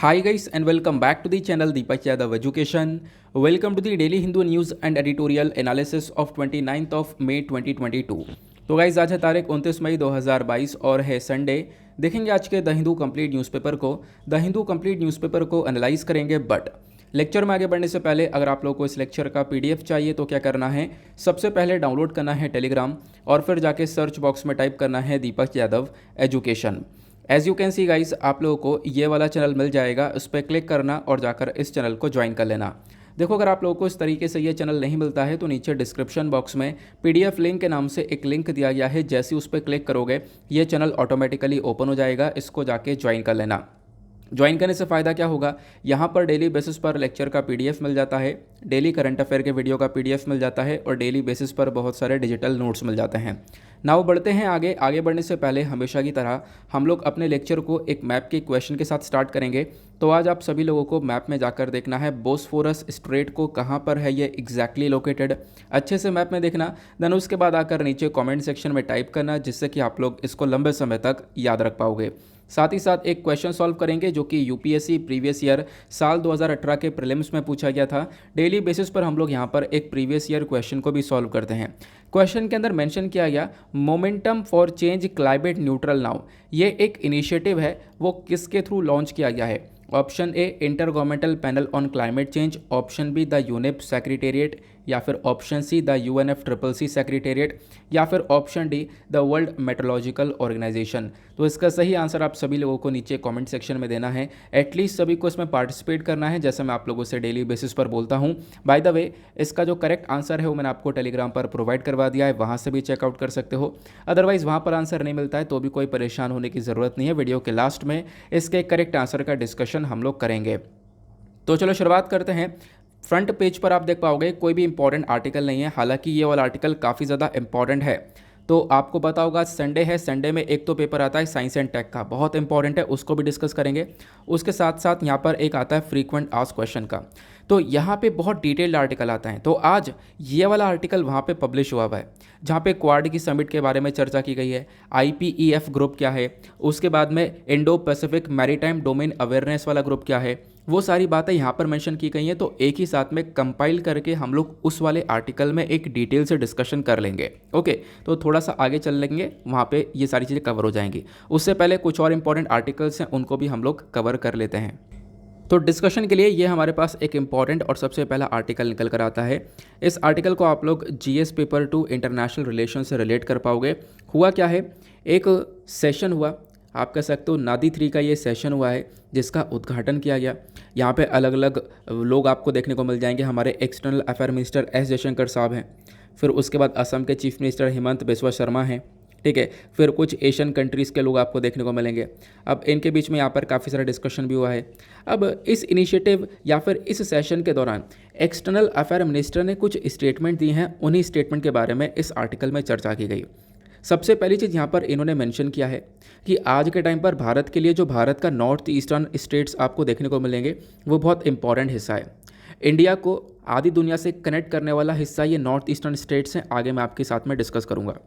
Hi guys and welcome back to the channel Deepak Yadav Education. Welcome to the Daily Hindu News and Editorial Analysis of 29th of May 2022. तो guys आज है तारीख 29 मई 2022 और है Sunday. देखेंगे आज के द हिंदू कंप्लीट न्यूज़पेपर को। द हिंदू कंप्लीट न्यूज़पेपर को एनालाइज करेंगे, बट लेक्चर में आगे बढ़ने से पहले अगर आप लोगों को इस लेक्चर का पीडीएफ चाहिए तो क्या करना है, सबसे पहले डाउनलोड करना है टेलीग्राम और फिर जाके सर्च बॉक्स में टाइप करना है Deepak Yadav education. As you can see guys, आप लोगों को ये वाला चैनल मिल जाएगा, उस पर क्लिक करना और जाकर इस चैनल को ज्वाइन कर लेना। देखो, अगर आप लोगों को इस तरीके से ये चैनल नहीं मिलता है तो नीचे डिस्क्रिप्शन बॉक्स में पीडीएफ लिंक के नाम से एक लिंक दिया गया है। जैसे उस पर क्लिक करोगे ये चैनल ऑटोमेटिकली ओपन हो जाएगा, इसको जाके ज्वाइन कर लेना। ज्वाइन करने से फ़ायदा क्या होगा, यहाँ पर डेली बेसिस पर लेक्चर का पीडीएफ मिल जाता है, डेली करंट अफेयर के वीडियो का पीडीएफ मिल जाता है और डेली बेसिस पर बहुत सारे डिजिटल नोट्स मिल जाते हैं। नाउ बढ़ते हैं आगे। आगे बढ़ने से पहले हमेशा की तरह हम लोग अपने लेक्चर को एक मैप के क्वेश्चन के साथ स्टार्ट करेंगे। तो आज आप सभी लोगों को मैप में जाकर देखना है बोस्फोरस स्ट्रेट को कहाँ पर है ये एग्जैक्टली लोकेटेड, अच्छे से मैप में देखना। देन उसके बाद आकर नीचे कमेंट सेक्शन में टाइप करना, जिससे कि आप लोग इसको लंबे समय तक याद रख पाओगे। साथ ही साथ एक क्वेश्चन सॉल्व करेंगे जो कि यूपीएससी प्रीवियस ईयर साल 2018 के प्रीलिम्स में पूछा गया था। डेली बेसिस पर हम लोग यहाँ पर एक प्रीवियस ईयर क्वेश्चन को भी सॉल्व करते हैं। क्वेश्चन के अंदर मेंशन किया गया momentum for change climate neutral now, ये एक इनिशिएटिव है, वो किसके थ्रू लॉन्च किया गया है। Option A intergovernmental panel on climate change, option B the UNEP secretariat, या फिर option C the UNFCCC secretariat, या फिर option D the world meteorological organisation. तो इसका सही आंसर आप सभी लोगों को नीचे कमेंट सेक्शन में देना है। एटलीस्ट सभी को इसमें पार्टिसिपेट करना है, जैसे मैं आप लोगों से डेली बेसिस पर बोलता हूँ। बाय द वे, इसका जो करेक्ट आंसर है वो मैंने आपको टेलीग्राम पर प्रोवाइड करवा दिया है, वहाँ से भी चेकआउट कर सकते हो। अदरवाइज़ वहाँ पर आंसर नहीं मिलता है तो भी कोई परेशान होने की ज़रूरत नहीं है। वीडियो के लास्ट में इसके करेक्ट आंसर का डिस्कशन हम लोग करेंगे। तो चलो शुरुआत करते हैं। फ्रंट पेज पर आप देख पाओगे कोई भी इंपॉर्टेंट आर्टिकल नहीं है, हालांकि ये वाला आर्टिकल काफ़ी ज़्यादा इंपॉर्टेंट है। तो आपको पता होगा संडे है, संडे में एक तो पेपर आता है साइंस एंड टेक का, बहुत इंपॉर्टेंट है, उसको भी डिस्कस करेंगे। उसके साथ साथ यहाँ पर एक आता है फ्रीक्वेंट आस्क्ड क्वेश्चन का, तो यहाँ पे बहुत डिटेल्ड आर्टिकल आता है। तो आज ये वाला आर्टिकल वहाँ पे पब्लिश हुआ है, जहाँ पे क्वाड की समिट के बारे में चर्चा की गई है, IPEF ग्रुप क्या है, उसके बाद में Indo Pacific maritime domain awareness वाला ग्रुप क्या है, वो सारी बातें यहाँ पर मेंशन की गई हैं। तो एक ही साथ में कंपाइल करके हम लोग उस वाले आर्टिकल में एक डिटेल से डिस्कशन कर लेंगे। ओके, तो थोड़ा सा आगे चल लेंगे, वहाँ पे ये सारी चीज़ें कवर हो जाएंगी। उससे पहले कुछ और इंपॉर्टेंट आर्टिकल्स हैं, उनको भी हम लोग कवर कर लेते हैं। तो डिस्कशन के लिए ये हमारे पास एक इंपॉर्टेंट और सबसे पहला आर्टिकल निकल कर आता है। इस आर्टिकल को आप लोग GS पेपर 2 इंटरनेशनल रिलेशन से रिलेट कर पाओगे। हुआ क्या है, एक सेशन हुआ, आप कह सकते हो नादी 3 का ये सेशन हुआ है, जिसका उद्घाटन किया गया। यहाँ पे अलग अलग लोग आपको देखने को मिल जाएंगे। हमारे external affair minister S Jaishankar साहब हैं, फिर उसके बाद असम के चीफ मिनिस्टर हेमंत बिस्वा शर्मा हैं, ठीक है, फिर कुछ एशियन कंट्रीज़ के लोग आपको देखने को मिलेंगे। अब इनके बीच में यहाँ पर काफ़ी सारा डिस्कशन भी हुआ है। अब इस इनिशिएटिव या फिर इस सेशन के दौरान एक्सटर्नल अफेयर मिनिस्टर ने कुछ स्टेटमेंट दी हैं, उन्हीं स्टेटमेंट के बारे में इस आर्टिकल में चर्चा की गई। सबसे पहली चीज़ यहाँ पर इन्होंने मेंशन किया है कि आज के टाइम पर भारत के लिए जो भारत का नॉर्थ ईस्टर्न स्टेट्स आपको देखने को मिलेंगे वो बहुत इंपॉर्टेंट हिस्सा है। इंडिया को आधी दुनिया से कनेक्ट करने वाला हिस्सा ये नॉर्थ ईस्टर्न स्टेट्स हैं, आगे मैं आपके साथ में डिस्कस करूँगा।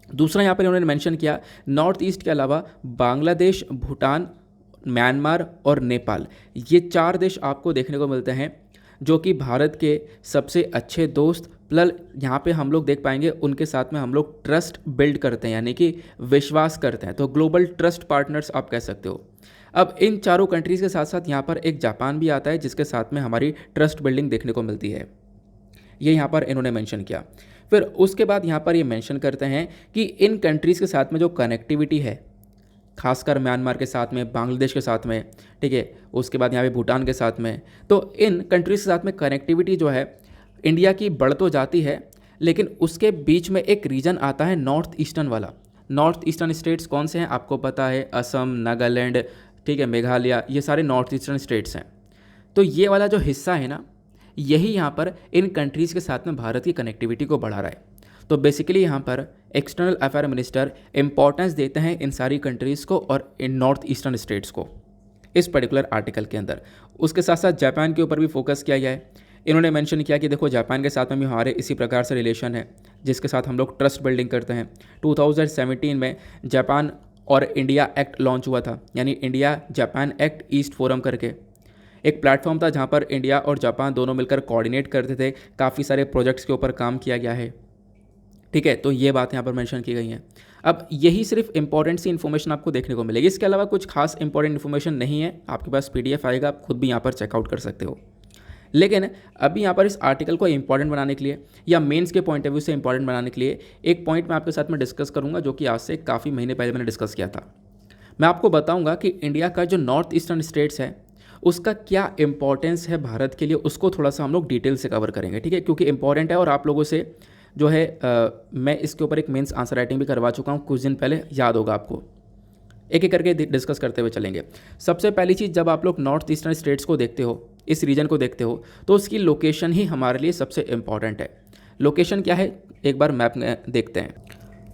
दूसरा यहाँ पर इन्होंने मेंशन किया नॉर्थ ईस्ट के अलावा बांग्लादेश, भूटान, म्यांमार और नेपाल, ये 4 देश आपको देखने को मिलते हैं जो कि भारत के सबसे अच्छे दोस्त, प्लस यहाँ पे हम लोग देख पाएंगे उनके साथ में हम लोग ट्रस्ट बिल्ड करते हैं, यानी कि विश्वास करते हैं। तो ग्लोबल ट्रस्ट पार्टनर्स आप कह सकते हो। अब इन चारों कंट्रीज़ के साथ साथ यहाँ पर एक जापान भी आता है, जिसके साथ में हमारी ट्रस्ट बिल्डिंग देखने को मिलती है। ये यहाँ पर इन्होंने मेंशन किया। फिर उसके बाद यहाँ पर ये मेंशन करते हैं कि इन कंट्रीज़ के साथ में जो कनेक्टिविटी है, खासकर म्यांमार के साथ में, बांग्लादेश के साथ में, ठीक है, उसके बाद यहाँ पे भूटान के साथ में, तो इन कंट्रीज़ के साथ में कनेक्टिविटी जो है इंडिया की बढ़ तो जाती है, लेकिन उसके बीच में एक रीजन आता है नॉर्थ ईस्टर्न वाला। नॉर्थ ईस्टर्न स्टेट्स कौन से हैं आपको पता है, असम, नागालैंड, ठीक है, मेघालय, ये सारे नॉर्थ ईस्टर्न स्टेट्स हैं। तो ये वाला जो हिस्सा है ना, यही यहाँ पर इन कंट्रीज़ के साथ में भारत की कनेक्टिविटी को बढ़ा रहा है। तो बेसिकली यहाँ पर एक्सटर्नल अफेयर मिनिस्टर इंपॉर्टेंस देते हैं इन सारी कंट्रीज़ को और इन नॉर्थ ईस्टर्न स्टेट्स को इस पर्टिकुलर आर्टिकल के अंदर। उसके साथ साथ जापान के ऊपर भी फोकस किया गया है। इन्होंने मेंशन किया कि देखो जापान के साथ में भी हमारे इसी प्रकार से रिलेशन है, जिसके साथ हम लोग ट्रस्ट बिल्डिंग करते हैं। 2017 में जापान और इंडिया एक्ट लॉन्च हुआ था, यानी India Japan act east forum करके एक प्लेटफॉर्म था जहाँ पर इंडिया और जापान दोनों मिलकर कोऑर्डिनेट करते थे, काफ़ी सारे प्रोजेक्ट्स के ऊपर काम किया गया है। ठीक है, तो ये बात यहाँ पर मेंशन की गई है। अब यही सिर्फ इंपॉर्टेंट सी इन्फॉर्मेशन आपको देखने को मिलेगी, इसके अलावा कुछ खास इंपॉर्टेंट इन्फॉर्मेशन नहीं है। आपके पास PDF आएगा, आप खुद भी यहाँ पर चेकआउट कर सकते हो। लेकिन अभी यहाँ पर इस आर्टिकल को इंपॉर्टेंट बनाने के लिए या मेंस के पॉइंट ऑफ व्यू से इंपॉर्टेंट बनाने के लिए एक पॉइंट मैं आपके साथ में डिस्कस करूँगा, जो कि आज से काफ़ी महीने पहले मैंने डिस्कस किया था। मैं आपको बताऊँगा कि इंडिया का जो नॉर्थ ईस्टर्न स्टेट्स है उसका क्या इंपॉर्टेंस है भारत के लिए, उसको थोड़ा सा हम लोग डिटेल से कवर करेंगे। ठीक है, क्योंकि इंपॉर्टेंट है और आप लोगों से जो है मैं इसके ऊपर एक मेंस आंसर राइटिंग भी करवा चुका हूँ कुछ दिन पहले, याद होगा आपको। एक एक करके डिस्कस करते हुए चलेंगे। सबसे पहली चीज़, जब आप लोग नॉर्थ ईस्टर्न स्टेट्स को देखते हो, इस रीजन को देखते हो, तो उसकी लोकेशन ही हमारे लिए सबसे इम्पॉर्टेंट है। लोकेशन क्या है, एक बार मैप में देखते हैं।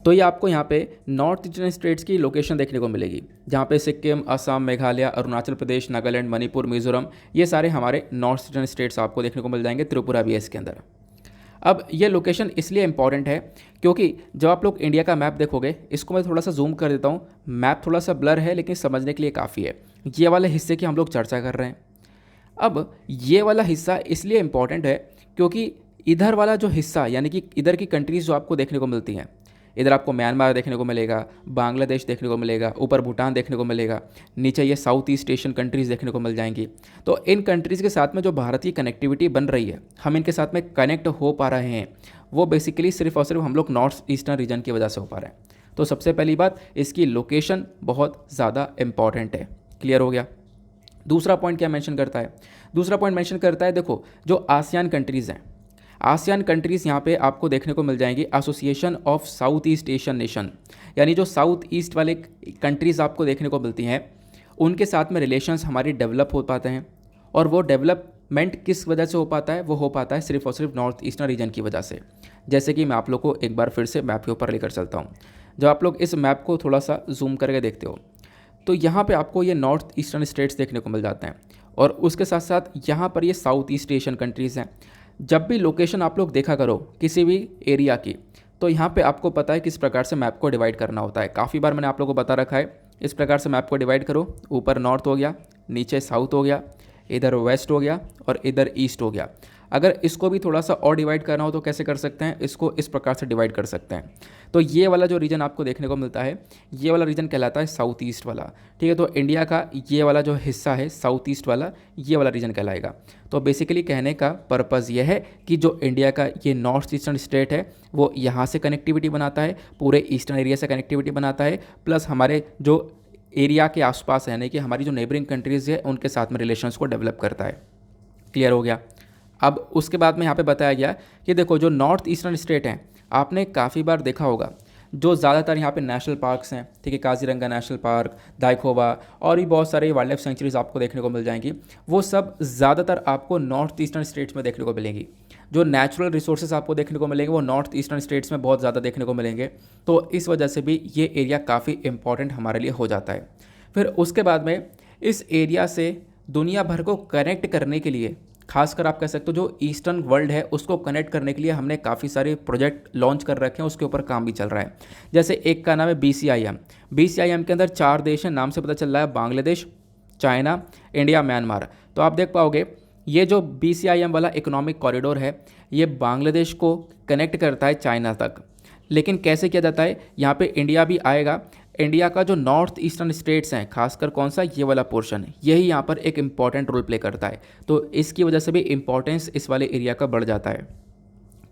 तो ये आपको यहाँ पे नॉर्थ ईस्टर्न स्टेट्स की लोकेशन देखने को मिलेगी, जहाँ पे सिक्किम, असम, मेघालय, अरुणाचल प्रदेश, नागालैंड, मणिपुर, मिजोरम, ये सारे हमारे नॉर्थ ईस्टर्न स्टेट्स आपको देखने को मिल जाएंगे। त्रिपुरा भी है इसके अंदर। अब ये लोकेशन इसलिए इंपॉर्टेंट है क्योंकि जब आप लोग इंडिया का मैप देखोगे, इसको मैं थोड़ा सा जूम कर देता हूँ, मैप थोड़ा सा ब्लर है लेकिन समझने के लिए काफ़ी है। ये वाले हिस्से की हम लोग चर्चा कर रहे हैं। अब ये वाला हिस्सा इसलिए इम्पॉर्टेंट है क्योंकि इधर वाला जो हिस्सा, यानी कि इधर की कंट्रीज़ जो आपको देखने को मिलती हैं, इधर आपको म्यांमार देखने को मिलेगा, बांग्लादेश देखने को मिलेगा, ऊपर भूटान देखने को मिलेगा, नीचे ये साउथ ईस्ट एशियन कंट्रीज़ देखने को मिल जाएंगी। तो इन कंट्रीज़ के साथ में जो भारत की कनेक्टिविटी बन रही है, हम इनके साथ में कनेक्ट हो पा रहे हैं, वो बेसिकली सिर्फ और सिर्फ हम लोग नॉर्थ ईस्टर्न रीजन की वजह से हो पा रहे हैं। तो सबसे पहली बात, इसकी लोकेशन बहुत ज़्यादा इंपॉर्टेंट है। क्लियर हो गया। दूसरा पॉइंट क्या मेंशन करता है, दूसरा पॉइंट मेंशन करता है, देखो जो आसियान कंट्रीज़ हैं, आसियान कंट्रीज़ यहाँ पे आपको देखने को मिल जाएंगी, association of south east Asian nation, यानी जो साउथ ईस्ट वाले कंट्रीज़ आपको देखने को मिलती हैं, उनके साथ में रिलेशंस हमारी डेवलप हो पाते हैं। और वो डेवलपमेंट किस वजह से हो पाता है, वो हो पाता है सिर्फ और सिर्फ नॉर्थ ईस्टर्न रीजन की वजह से। जैसे कि मैं आप लोग को एक बार फिर से मैप के ऊपर लेकर चलता हूँ। जब आप लोग इस मैप को थोड़ा सा जूम करके देखते हो, तो यहाँ पे आपको ये नॉर्थ ईस्टर्न स्टेट्स देखने को मिल जाते हैं, और उसके साथ साथ यहाँ पर ये साउथ ईस्ट एशियन कंट्रीज़ हैं। जब भी लोकेशन आप लोग देखा करो किसी भी एरिया की, तो यहाँ पे आपको पता है किस प्रकार से मैप को डिवाइड करना होता है। काफ़ी बार मैंने आप लोगों को बता रखा है, इस प्रकार से मैप को डिवाइड करो, ऊपर नॉर्थ हो गया, नीचे साउथ हो गया, इधर वेस्ट हो गया और इधर ईस्ट हो गया। अगर इसको भी थोड़ा सा और डिवाइड करना हो तो कैसे कर सकते हैं, इसको इस प्रकार से डिवाइड कर सकते हैं। तो ये वाला जो रीजन आपको देखने को मिलता है, ये वाला रीजन कहलाता है साउथ ईस्ट वाला। ठीक है, तो इंडिया का ये वाला जो हिस्सा है साउथ ईस्ट वाला, ये वाला रीजन कहलाएगा। तो बेसिकली कहने का पर्पज़ ये है कि जो इंडिया का ये नॉर्थ ईस्टर्न स्टेट है, वो यहाँ से कनेक्टिविटी बनाता है, पूरे ईस्टर्न एरिया से कनेक्टिविटी बनाता है, प्लस हमारे जो एरिया के आसपास यानी कि हमारी जो नेबरिंग कंट्रीज़ है उनके साथ में रिलेशंस को डेवलप करता है। क्लियर हो गया। अब उसके बाद में यहाँ पे बताया गया कि देखो जो नॉर्थ ईस्टर्न स्टेट हैं, आपने काफ़ी बार देखा होगा, जो ज़्यादातर यहाँ पे नेशनल पार्क्स हैं, ठीक है, काजीरंगा नेशनल पार्क, दाइखोवा और भी बहुत सारे वाइल्ड लाइफ सेंचुरीज आपको देखने को मिल जाएंगी, वो सब ज़्यादातर आपको नॉर्थ ईस्टर्न स्टेट्स में देखने को मिलेंगी। जो नेचुरल रिसोर्सेज आपको देखने को मिलेंगे वो नॉर्थ ईस्टर्न स्टेट्स में बहुत ज़्यादा देखने को मिलेंगे। तो इस वजह से भी ये एरिया काफ़ी इंपॉर्टेंट हमारे लिए हो जाता है। फिर उसके बाद में इस एरिया से दुनिया भर को कनेक्ट करने के लिए, खासकर आप कह सकते हो जो ईस्टर्न वर्ल्ड है उसको कनेक्ट करने के लिए हमने काफ़ी सारे प्रोजेक्ट लॉन्च कर रखे हैं, उसके ऊपर काम भी चल रहा है। जैसे एक का नाम है BCIM। BCIM के अंदर 4 देश हैं, नाम से पता चल रहा है, बांग्लादेश, चाइना, इंडिया, म्यांमार। तो आप देख पाओगे ये जो BCIM वाला इकोनॉमिक कॉरिडोर है, ये बांग्लादेश को कनेक्ट करता है चाइना तक। लेकिन कैसे किया जाता है, यहाँ पे इंडिया भी आएगा। इंडिया का जो नॉर्थ ईस्टर्न स्टेट्स हैं, खासकर कौन सा, ये वाला पोर्शन, यही यहाँ पर एक इम्पॉर्टेंट रोल प्ले करता है। तो इसकी वजह से भी इम्पॉर्टेंस इस वाले एरिया का बढ़ जाता है।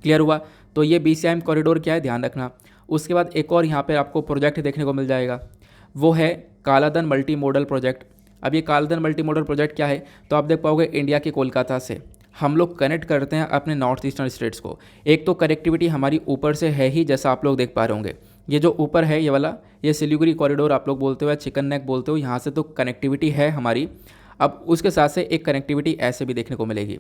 क्लियर हुआ। तो ये BCIM कॉरिडोर क्या है, ध्यान रखना। उसके बाद एक और यहाँ पर आपको प्रोजेक्ट देखने को मिल जाएगा, वो है कालाधन मल्टी मॉडल प्रोजेक्ट। अब ये कालाधन मल्टी मॉडल प्रोजेक्ट क्या है, तो आप देख पाओगे इंडिया के कोलकाता से हम लोग कनेक्ट करते हैं अपने नॉर्थ ईस्टर्न स्टेट्स को। एक तो कनेक्टिविटी हमारी ऊपर से है ही, जैसा आप लोग देख पा रहे होंगे, ये जो ऊपर है ये वाला, ये सिलीगुड़ी कॉरिडोर आप लोग बोलते हो या चिकन नेक बोलते हो, यहाँ से तो कनेक्टिविटी है हमारी। अब उसके साथ से एक कनेक्टिविटी ऐसे भी देखने को मिलेगी,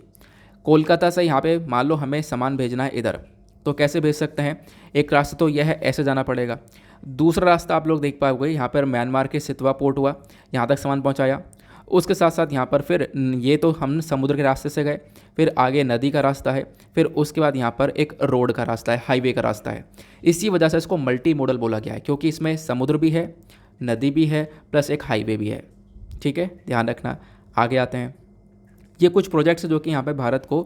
कोलकाता से यहाँ पे मान लो हमें सामान भेजना है इधर, तो कैसे भेज सकते हैं, एक रास्ता तो यह है, ऐसे जाना पड़ेगा। दूसरा रास्ता आप लोग देख पाओगे, यहाँ पर म्यांमार के सितवा पोर्ट हुआ, यहाँ तक सामान पहुँचाया। उसके साथ साथ यहाँ पर फिर ये तो हम समुद्र के रास्ते से गए, फिर आगे नदी का रास्ता है, फिर उसके बाद यहाँ पर एक रोड का रास्ता है, हाईवे का रास्ता है। इसी वजह से इसको मल्टी मॉडल बोला गया है, क्योंकि इसमें समुद्र भी है, नदी भी है प्लस एक हाईवे भी है। ठीक है, ध्यान रखना। आगे आते हैं। ये कुछ प्रोजेक्ट्स जो कि यहाँ पे भारत को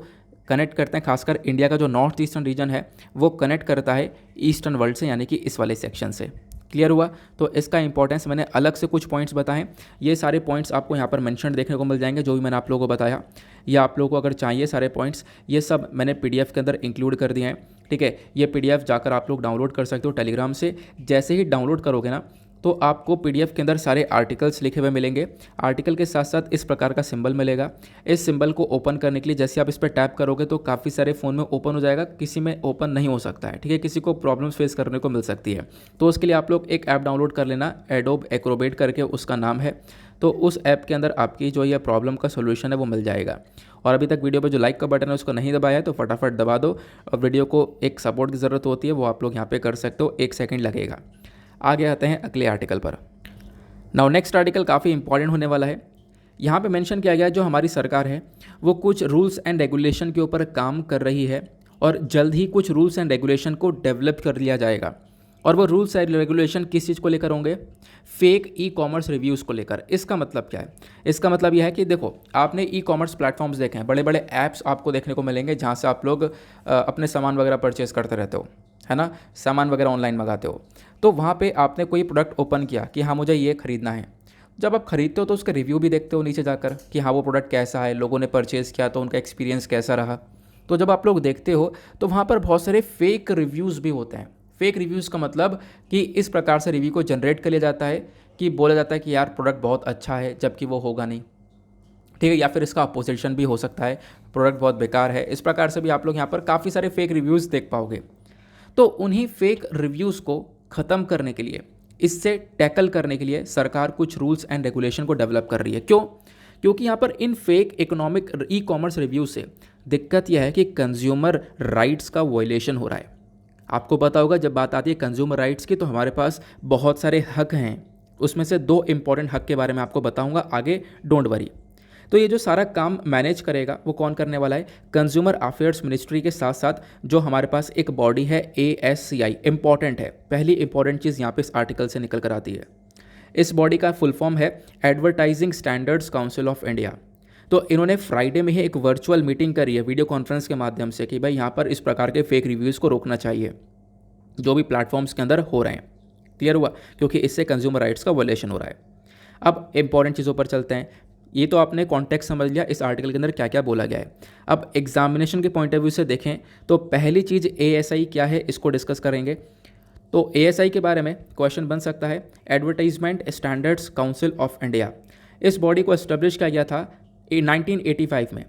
कनेक्ट करते हैं, खासकर इंडिया का जो नॉर्थ ईस्टर्न रीजन है वो कनेक्ट करता है ईस्टर्न वर्ल्ड से, यानी कि इस वाले सेक्शन से। क्लियर हुआ? तो इसका इंपॉर्टेंस मैंने अलग से कुछ पॉइंट्स बताएं। ये सारे पॉइंट्स आपको यहाँ पर मेंशन देखने को मिल जाएंगे जो भी मैंने आप लोगों को बताया, या आप लोगों को अगर चाहिए सारे पॉइंट्स, ये सब मैंने पीडीएफ के अंदर इंक्लूड कर दिए हैं। ठीक है, ये पीडीएफ जाकर आप लोग डाउनलोड कर सकते हो टेलीग्राम से। जैसे ही डाउनलोड करोगे ना तो आपको पीडीएफ के अंदर सारे आर्टिकल्स लिखे हुए मिलेंगे। आर्टिकल के साथ साथ इस प्रकार का सिंबल मिलेगा। इस सिंबल को ओपन करने के लिए जैसे आप इस पर टैप करोगे तो काफ़ी सारे फ़ोन में ओपन हो जाएगा, किसी में ओपन नहीं हो सकता है। ठीक है, किसी को प्रॉब्लम्स फेस करने को मिल सकती है। तो उसके लिए आप लोग एक ऐप डाउनलोड कर लेना, एडोब एक्रोबेट करके उसका नाम है। तो उस ऐप के अंदर आपकी जो ये प्रॉब्लम का सोल्यूशन है वो मिल जाएगा। और अभी तक वीडियो पर जो लाइक का बटन है उसको नहीं दबाया है तो फटाफट दबा दो। और वीडियो को एक सपोर्ट की ज़रूरत होती है, वो आप लोग यहाँ पे कर सकते हो, 1 सेकंड लगेगा। आगे आते हैं अगले आर्टिकल पर। नाउ नेक्स्ट आर्टिकल काफ़ी इंपॉर्टेंट होने वाला है। यहाँ पे मेंशन किया गया है जो हमारी सरकार है वो कुछ रूल्स एंड रेगुलेशन के ऊपर काम कर रही है और जल्द ही कुछ रूल्स एंड रेगुलेशन को डेवलप कर लिया जाएगा। और वो रूल्स एंड रेगुलेशन किस चीज़ को लेकर होंगे? फेक ई कॉमर्स रिव्यूज़ को लेकर। इसका मतलब क्या है? इसका मतलब यह है कि देखो, आपने ई कॉमर्स प्लेटफॉर्म्स देखे हैं, बड़े बड़े ऐप्स आपको देखने को मिलेंगे जहाँ से आप लोग अपने सामान वगैरह परचेज करते रहते हो, है ना, सामान वगैरह ऑनलाइन मंगाते हो। तो वहाँ पे आपने कोई प्रोडक्ट ओपन किया कि हाँ मुझे ये ख़रीदना है। जब आप खरीदते हो तो उसके रिव्यू भी देखते हो नीचे जाकर कि हाँ वो प्रोडक्ट कैसा है, लोगों ने परचेज़ किया तो उनका एक्सपीरियंस कैसा रहा। तो जब आप लोग देखते हो तो वहाँ पर बहुत सारे फेक रिव्यूज़ भी होते हैं। फेक रिव्यूज़ का मतलब कि इस प्रकार से रिव्यू को जनरेट कर लिया जाता है कि बोला जाता है कि यार प्रोडक्ट बहुत अच्छा है, जबकि वो होगा नहीं। ठीक है, या फिर इसका अपोजिशन भी हो सकता है, प्रोडक्ट बहुत बेकार है। इस प्रकार से भी आप लोग यहाँ पर काफ़ी सारे फेक रिव्यूज़ देख पाओगे। तो उन्हीं फेक रिव्यूज़ को ख़त्म करने के लिए, इससे टैकल करने के लिए सरकार कुछ रूल्स एंड रेगुलेशन को डेवलप कर रही है। क्यों? क्योंकि यहाँ पर इन fake economic e commerce review से दिक्कत यह है कि कंज्यूमर राइट्स का वायलेशन हो रहा है। आपको पता होगा जब बात आती है कंज्यूमर राइट्स की तो हमारे पास बहुत सारे हक हैं, उसमें से 2 इंपॉर्टेंट हक के बारे में आपको बताऊंगा आगे, डोंट वरी। तो ये जो सारा काम मैनेज करेगा वो कौन करने वाला है? कंज्यूमर अफेयर्स मिनिस्ट्री के साथ साथ जो हमारे पास एक बॉडी है ASCI, इंपॉर्टेंट है। पहली इंपॉर्टेंट चीज़ यहाँ पे इस आर्टिकल से निकल कर आती है। इस बॉडी का फुल फॉर्म है advertising standards council of India. तो इन्होंने फ्राइडे में ही एक वर्चुअल मीटिंग करी है वीडियो कॉन्फ्रेंस के माध्यम से कि भाई यहाँ पर इस प्रकार के फेक रिव्यूज़ को रोकना चाहिए जो भी प्लेटफॉर्म्स के अंदर हो रहे हैं। क्लियर हुआ? क्योंकि इससे कंज्यूमर राइट्स का वायलेशन हो रहा है। अब इंपॉर्टेंट चीज़ों पर चलते हैं। ये तो आपने कॉन्टेक्स्ट समझ लिया इस आर्टिकल के अंदर क्या क्या बोला गया है। अब एग्जामिनेशन के पॉइंट ऑफ व्यू से देखें तो पहली चीज़ ASI क्या है, इसको डिस्कस करेंगे। तो ASI के बारे में क्वेश्चन बन सकता है, advertisement standards council of India. इस बॉडी को एस्टेब्लिश किया गया था 1985 में,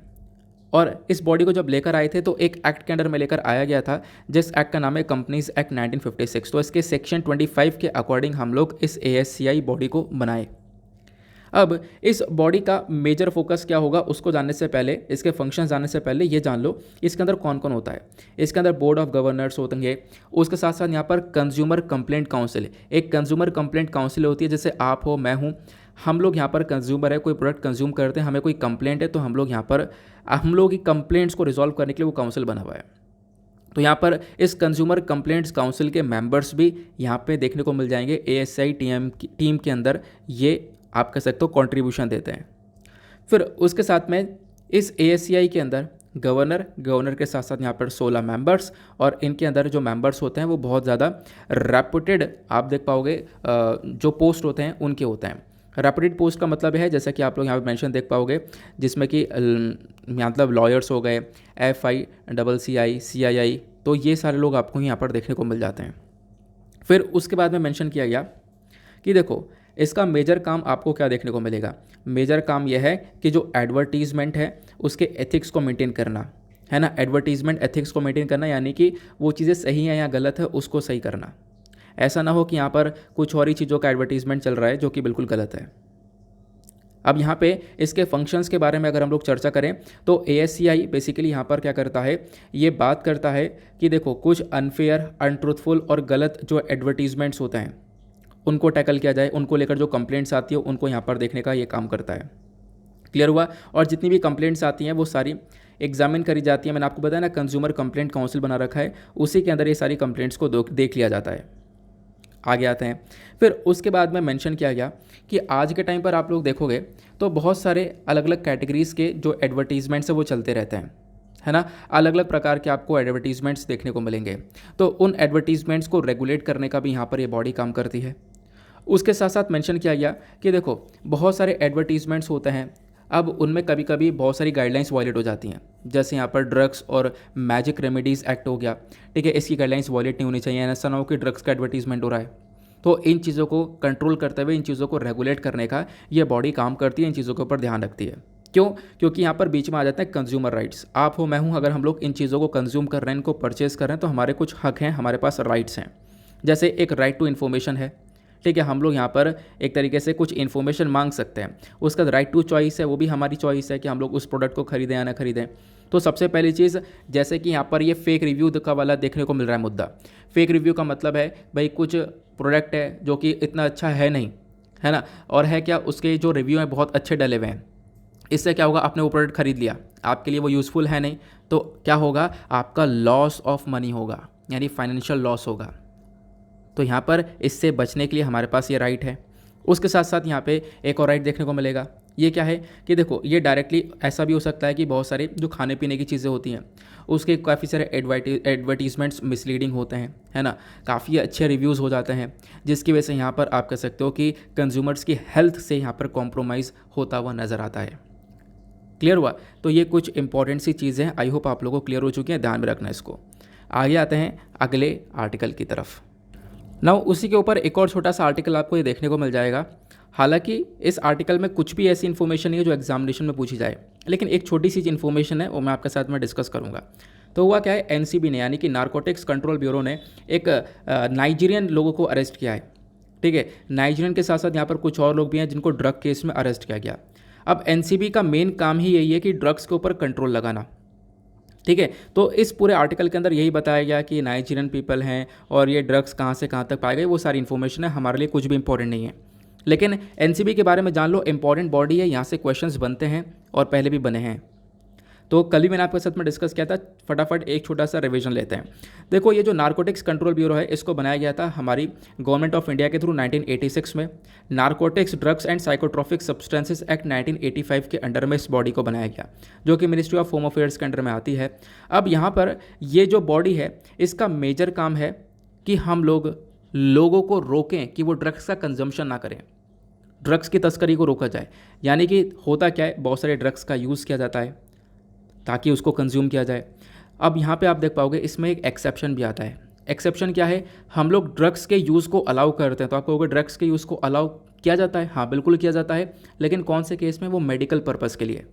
और इस बॉडी को जब लेकर आए थे तो एक एक्ट के अंडर में लेकर आया गया था जिस एक्ट का नाम है कंपनीज एक्ट 1956। तो इसके सेक्शन 25 के अकॉर्डिंग हम लोग इस ASCI बॉडी को बनाए। अब इस बॉडी का मेजर फोकस क्या होगा उसको जानने से पहले, इसके फंक्शंस जानने से पहले ये जान लो इसके अंदर कौन कौन होता है। इसके अंदर बोर्ड ऑफ गवर्नर्स होते हैं, उसके साथ साथ यहाँ पर कंज्यूमर कंप्लेंट काउंसिल, एक कंज्यूमर कंप्लेंट काउंसिल होती है, जैसे आप हो, मैं हूँ, हम लोग यहाँ पर कंज्यूमर है, कोई प्रोडक्ट कंज्यूम करते हैं, हमें कोई कंप्लेंट है तो हम लोग यहाँ पर हम लोग की कंप्लेंट्स को रिजॉल्व करने के लिए वो काउंसिल बना हुआ है। तो यहाँ पर इस कंज्यूमर कंप्लेंट्स काउंसिल के मेंबर्स भी यहाँ पे देखने को मिल जाएंगे। ASI टीम के अंदर ये आप कह सकते हो कंट्रीब्यूशन देते हैं। फिर उसके साथ में इस ASCI के अंदर गवर्नर के साथ साथ यहाँ पर 16 मेंबर्स, और इनके अंदर जो मेंबर्स होते हैं वो बहुत ज़्यादा रेपुटेड, आप देख पाओगे जो पोस्ट होते हैं उनके होते हैं। रेपुटेड पोस्ट का मतलब है जैसा कि आप लोग यहाँ पर मेंशन देख पाओगे, जिसमें कि मतलब लॉयर्स हो गए, FI CII, तो ये सारे लोग आपको यहाँ पर देखने को मिल जाते हैं। फिर उसके बाद में मेंशन किया गया कि देखो इसका मेजर काम आपको क्या देखने को मिलेगा। मेजर काम यह है कि जो एडवर्टीजमेंट है उसके एथिक्स को मेंटेन करना, है ना, एडवर्टीजमेंट एथिक्स को मेंटेन करना, यानी कि वो चीज़ें सही हैं या गलत है उसको सही करना। ऐसा ना हो कि यहाँ पर कुछ और ही चीज़ों का एडवर्टीजमेंट चल रहा है जो कि बिल्कुल गलत है। अब यहाँ पे इसके फंक्शंस के बारे में अगर हम लोग चर्चा करें तो ASCI बेसिकली यहाँ पर क्या करता है, ये बात करता है कि देखो कुछ अनफेयर, अनट्रूथफुल और गलत जो एडवर्टीजमेंट्स होते हैं उनको टैकल किया जाए, उनको लेकर जो कंप्लेंट्स आती है उनको यहाँ पर देखने का ये काम करता है। क्लियर हुआ? और जितनी भी कंप्लेंट्स आती हैं वो सारी एग्जामिन करी जाती है। मैंने आपको बताया ना कंज्यूमर कंप्लेंट काउंसिल बना रखा है, उसी के अंदर ये सारी कंप्लेंट्स को देख लिया जाता है। आगे आते हैं। फिर उसके बाद में मेंशन किया गया कि आज के टाइम पर आप लोग देखोगे तो बहुत सारे अलग अलग कैटेगरीज़ के जो एडवर्टीज़मेंट्स है वो चलते रहते हैं, है ना। अलग अलग प्रकार के आपको एडवर्टीज़मेंट्स देखने को मिलेंगे। तो उन एडवर्टीज़मेंट्स को रेगुलेट करने का भी यहाँ पर ये बॉडी काम करती है। उसके साथ साथ मेंशन किया गया कि देखो बहुत सारे एडवर्टीज़मेंट्स होते हैं, अब उनमें कभी कभी बहुत सारी गाइडलाइंस वायलेट हो जाती हैं। जैसे यहाँ पर ड्रग्स और मैजिक रेमेडीज़ एक्ट हो गया, ठीक है, इसकी गाइडलाइंस वायलेट नहीं होनी चाहिए, ऐसा ना हो कि ड्रग्स का एडवर्टीजमेंट हो रहा है। तो इन चीज़ों को कंट्रोल करते हुए इन चीज़ों को रेगुलेट करने का ये बॉडी काम करती है, इन चीज़ों के ऊपर ध्यान रखती है। क्यों? क्योंकि यहाँ पर बीच में आ जाते हैं कंज्यूमर राइट्स। आप हो, मैं हूँ, अगर हम लोग इन चीज़ों को कंज्यूम कर रहे हैं, इनको परचेज कर रहे हैं, तो हमारे कुछ हक हैं, हमारे पास राइट्स हैं। जैसे एक राइट टू इन्फॉर्मेशन है, ठीक है, हम लोग यहाँ पर एक तरीके से कुछ इन्फॉर्मेशन मांग सकते हैं। उसका राइट टू चॉइस है, वो भी हमारी चॉइस है कि हम लोग उस प्रोडक्ट को खरीदें या ना खरीदें। तो सबसे पहली चीज़, जैसे कि यहाँ पर ये फेक रिव्यू का वाला देखने को मिल रहा है मुद्दा। फेक रिव्यू का मतलब है भाई कुछ प्रोडक्ट है जो कि इतना अच्छा है नहीं, है ना, और है क्या, उसके जो रिव्यू हैं बहुत अच्छे डले हुए हैं। इससे क्या होगा, आपने वो प्रोडक्ट खरीद लिया, आपके लिए वो यूज़फुल है नहीं, तो क्या होगा, आपका लॉस ऑफ मनी होगा, यानी फाइनेंशियल लॉस होगा। तो यहाँ पर इससे बचने के लिए हमारे पास ये राइट है। उसके साथ साथ यहाँ पे एक और राइट देखने को मिलेगा। ये क्या है कि देखो, ये डायरेक्टली ऐसा भी हो सकता है कि बहुत सारे जो खाने पीने की चीज़ें होती हैं उसके काफ़ी सारे एडवर्टीजमेंट्स मिसलीडिंग होते हैं, है ना, काफ़ी अच्छे रिव्यूज़ हो जाते हैं, जिसकी वजह से यहाँ पर आप कह सकते हो कि कंज्यूमर्स की हेल्थ से यहाँ पर कॉम्प्रोमाइज़ होता हुआ नज़र आता है। क्लियर हुआ? तो ये कुछ इंपॉर्टेंट सी चीज़ें हैं, आई होप आप लोगों को क्लियर हो चुकी हैं, ध्यान में रखना इसको। आगे आते हैं अगले आर्टिकल की तरफ। नाउ उसी के ऊपर एक और छोटा सा आर्टिकल आपको ये देखने को मिल जाएगा। हालांकि इस आर्टिकल में कुछ भी ऐसी इन्फॉर्मेशन नहीं है जो एग्जामिनेशन में पूछी जाए, लेकिन एक छोटी सी इन्फॉर्मेशन है वो मैं आपके साथ में डिस्कस करूंगा। तो हुआ क्या है, एनसीबी ने यानी कि नारकोटिक्स कंट्रोल ब्यूरो ने एक नाइजीरियन लोगों को अरेस्ट किया है, ठीक है। नाइजीरियन के साथ साथ यहाँ पर कुछ और लोग भी हैं जिनको ड्रग केस में अरेस्ट किया गया। अब एनसीबी का मेन काम ही यही है कि ड्रग्स के ऊपर कंट्रोल लगाना, ठीक है। तो इस पूरे आर्टिकल के अंदर यही बताया गया कि नाइजीरियन पीपल हैं और ये ड्रग्स कहाँ से कहाँ तक पाए गए, वो सारी इन्फॉर्मेशन है, हमारे लिए कुछ भी इंपॉर्टेंट नहीं है। लेकिन एनसीबी के बारे में जान लो, इंपॉर्टेंट बॉडी है, यहाँ से क्वेश्चंस बनते हैं और पहले भी बने हैं। तो कल ही मैंने आपके साथ में डिस्कस किया था, फटाफट एक छोटा सा रिवीजन लेते हैं। देखो, ये जो नारकोटिक्स कंट्रोल ब्यूरो है इसको बनाया गया था हमारी गवर्नमेंट ऑफ इंडिया के थ्रू 1986 में। Narcotics drugs and psychotropic substances act 1985 के अंडर में इस बॉडी को बनाया गया, जो कि मिनिस्ट्री ऑफ होम अफेयर्स के अंडर में आती है। अब यहाँ पर ये जो बॉडी है इसका मेजर काम है कि हम लोगों को रोकें कि वो ड्रग्स का कंजम्पशन ना करें, ड्रग्स की तस्करी को रोका जाए। यानी कि होता क्या है, बहुत सारे ड्रग्स का यूज़ किया जाता है ताकि उसको कंज्यूम किया जाए। अब यहाँ पे आप देख पाओगे इसमें एक एक्सेप्शन भी आता है। एक्सेप्शन क्या है, हम लोग ड्रग्स के यूज़ को अलाउ करते हैं। तो आप कहोगे ड्रग्स के यूज़ को अलाउ किया जाता है, हाँ बिल्कुल किया जाता है, लेकिन कौन से केस में, वो मेडिकल पर्पज़ के लिए,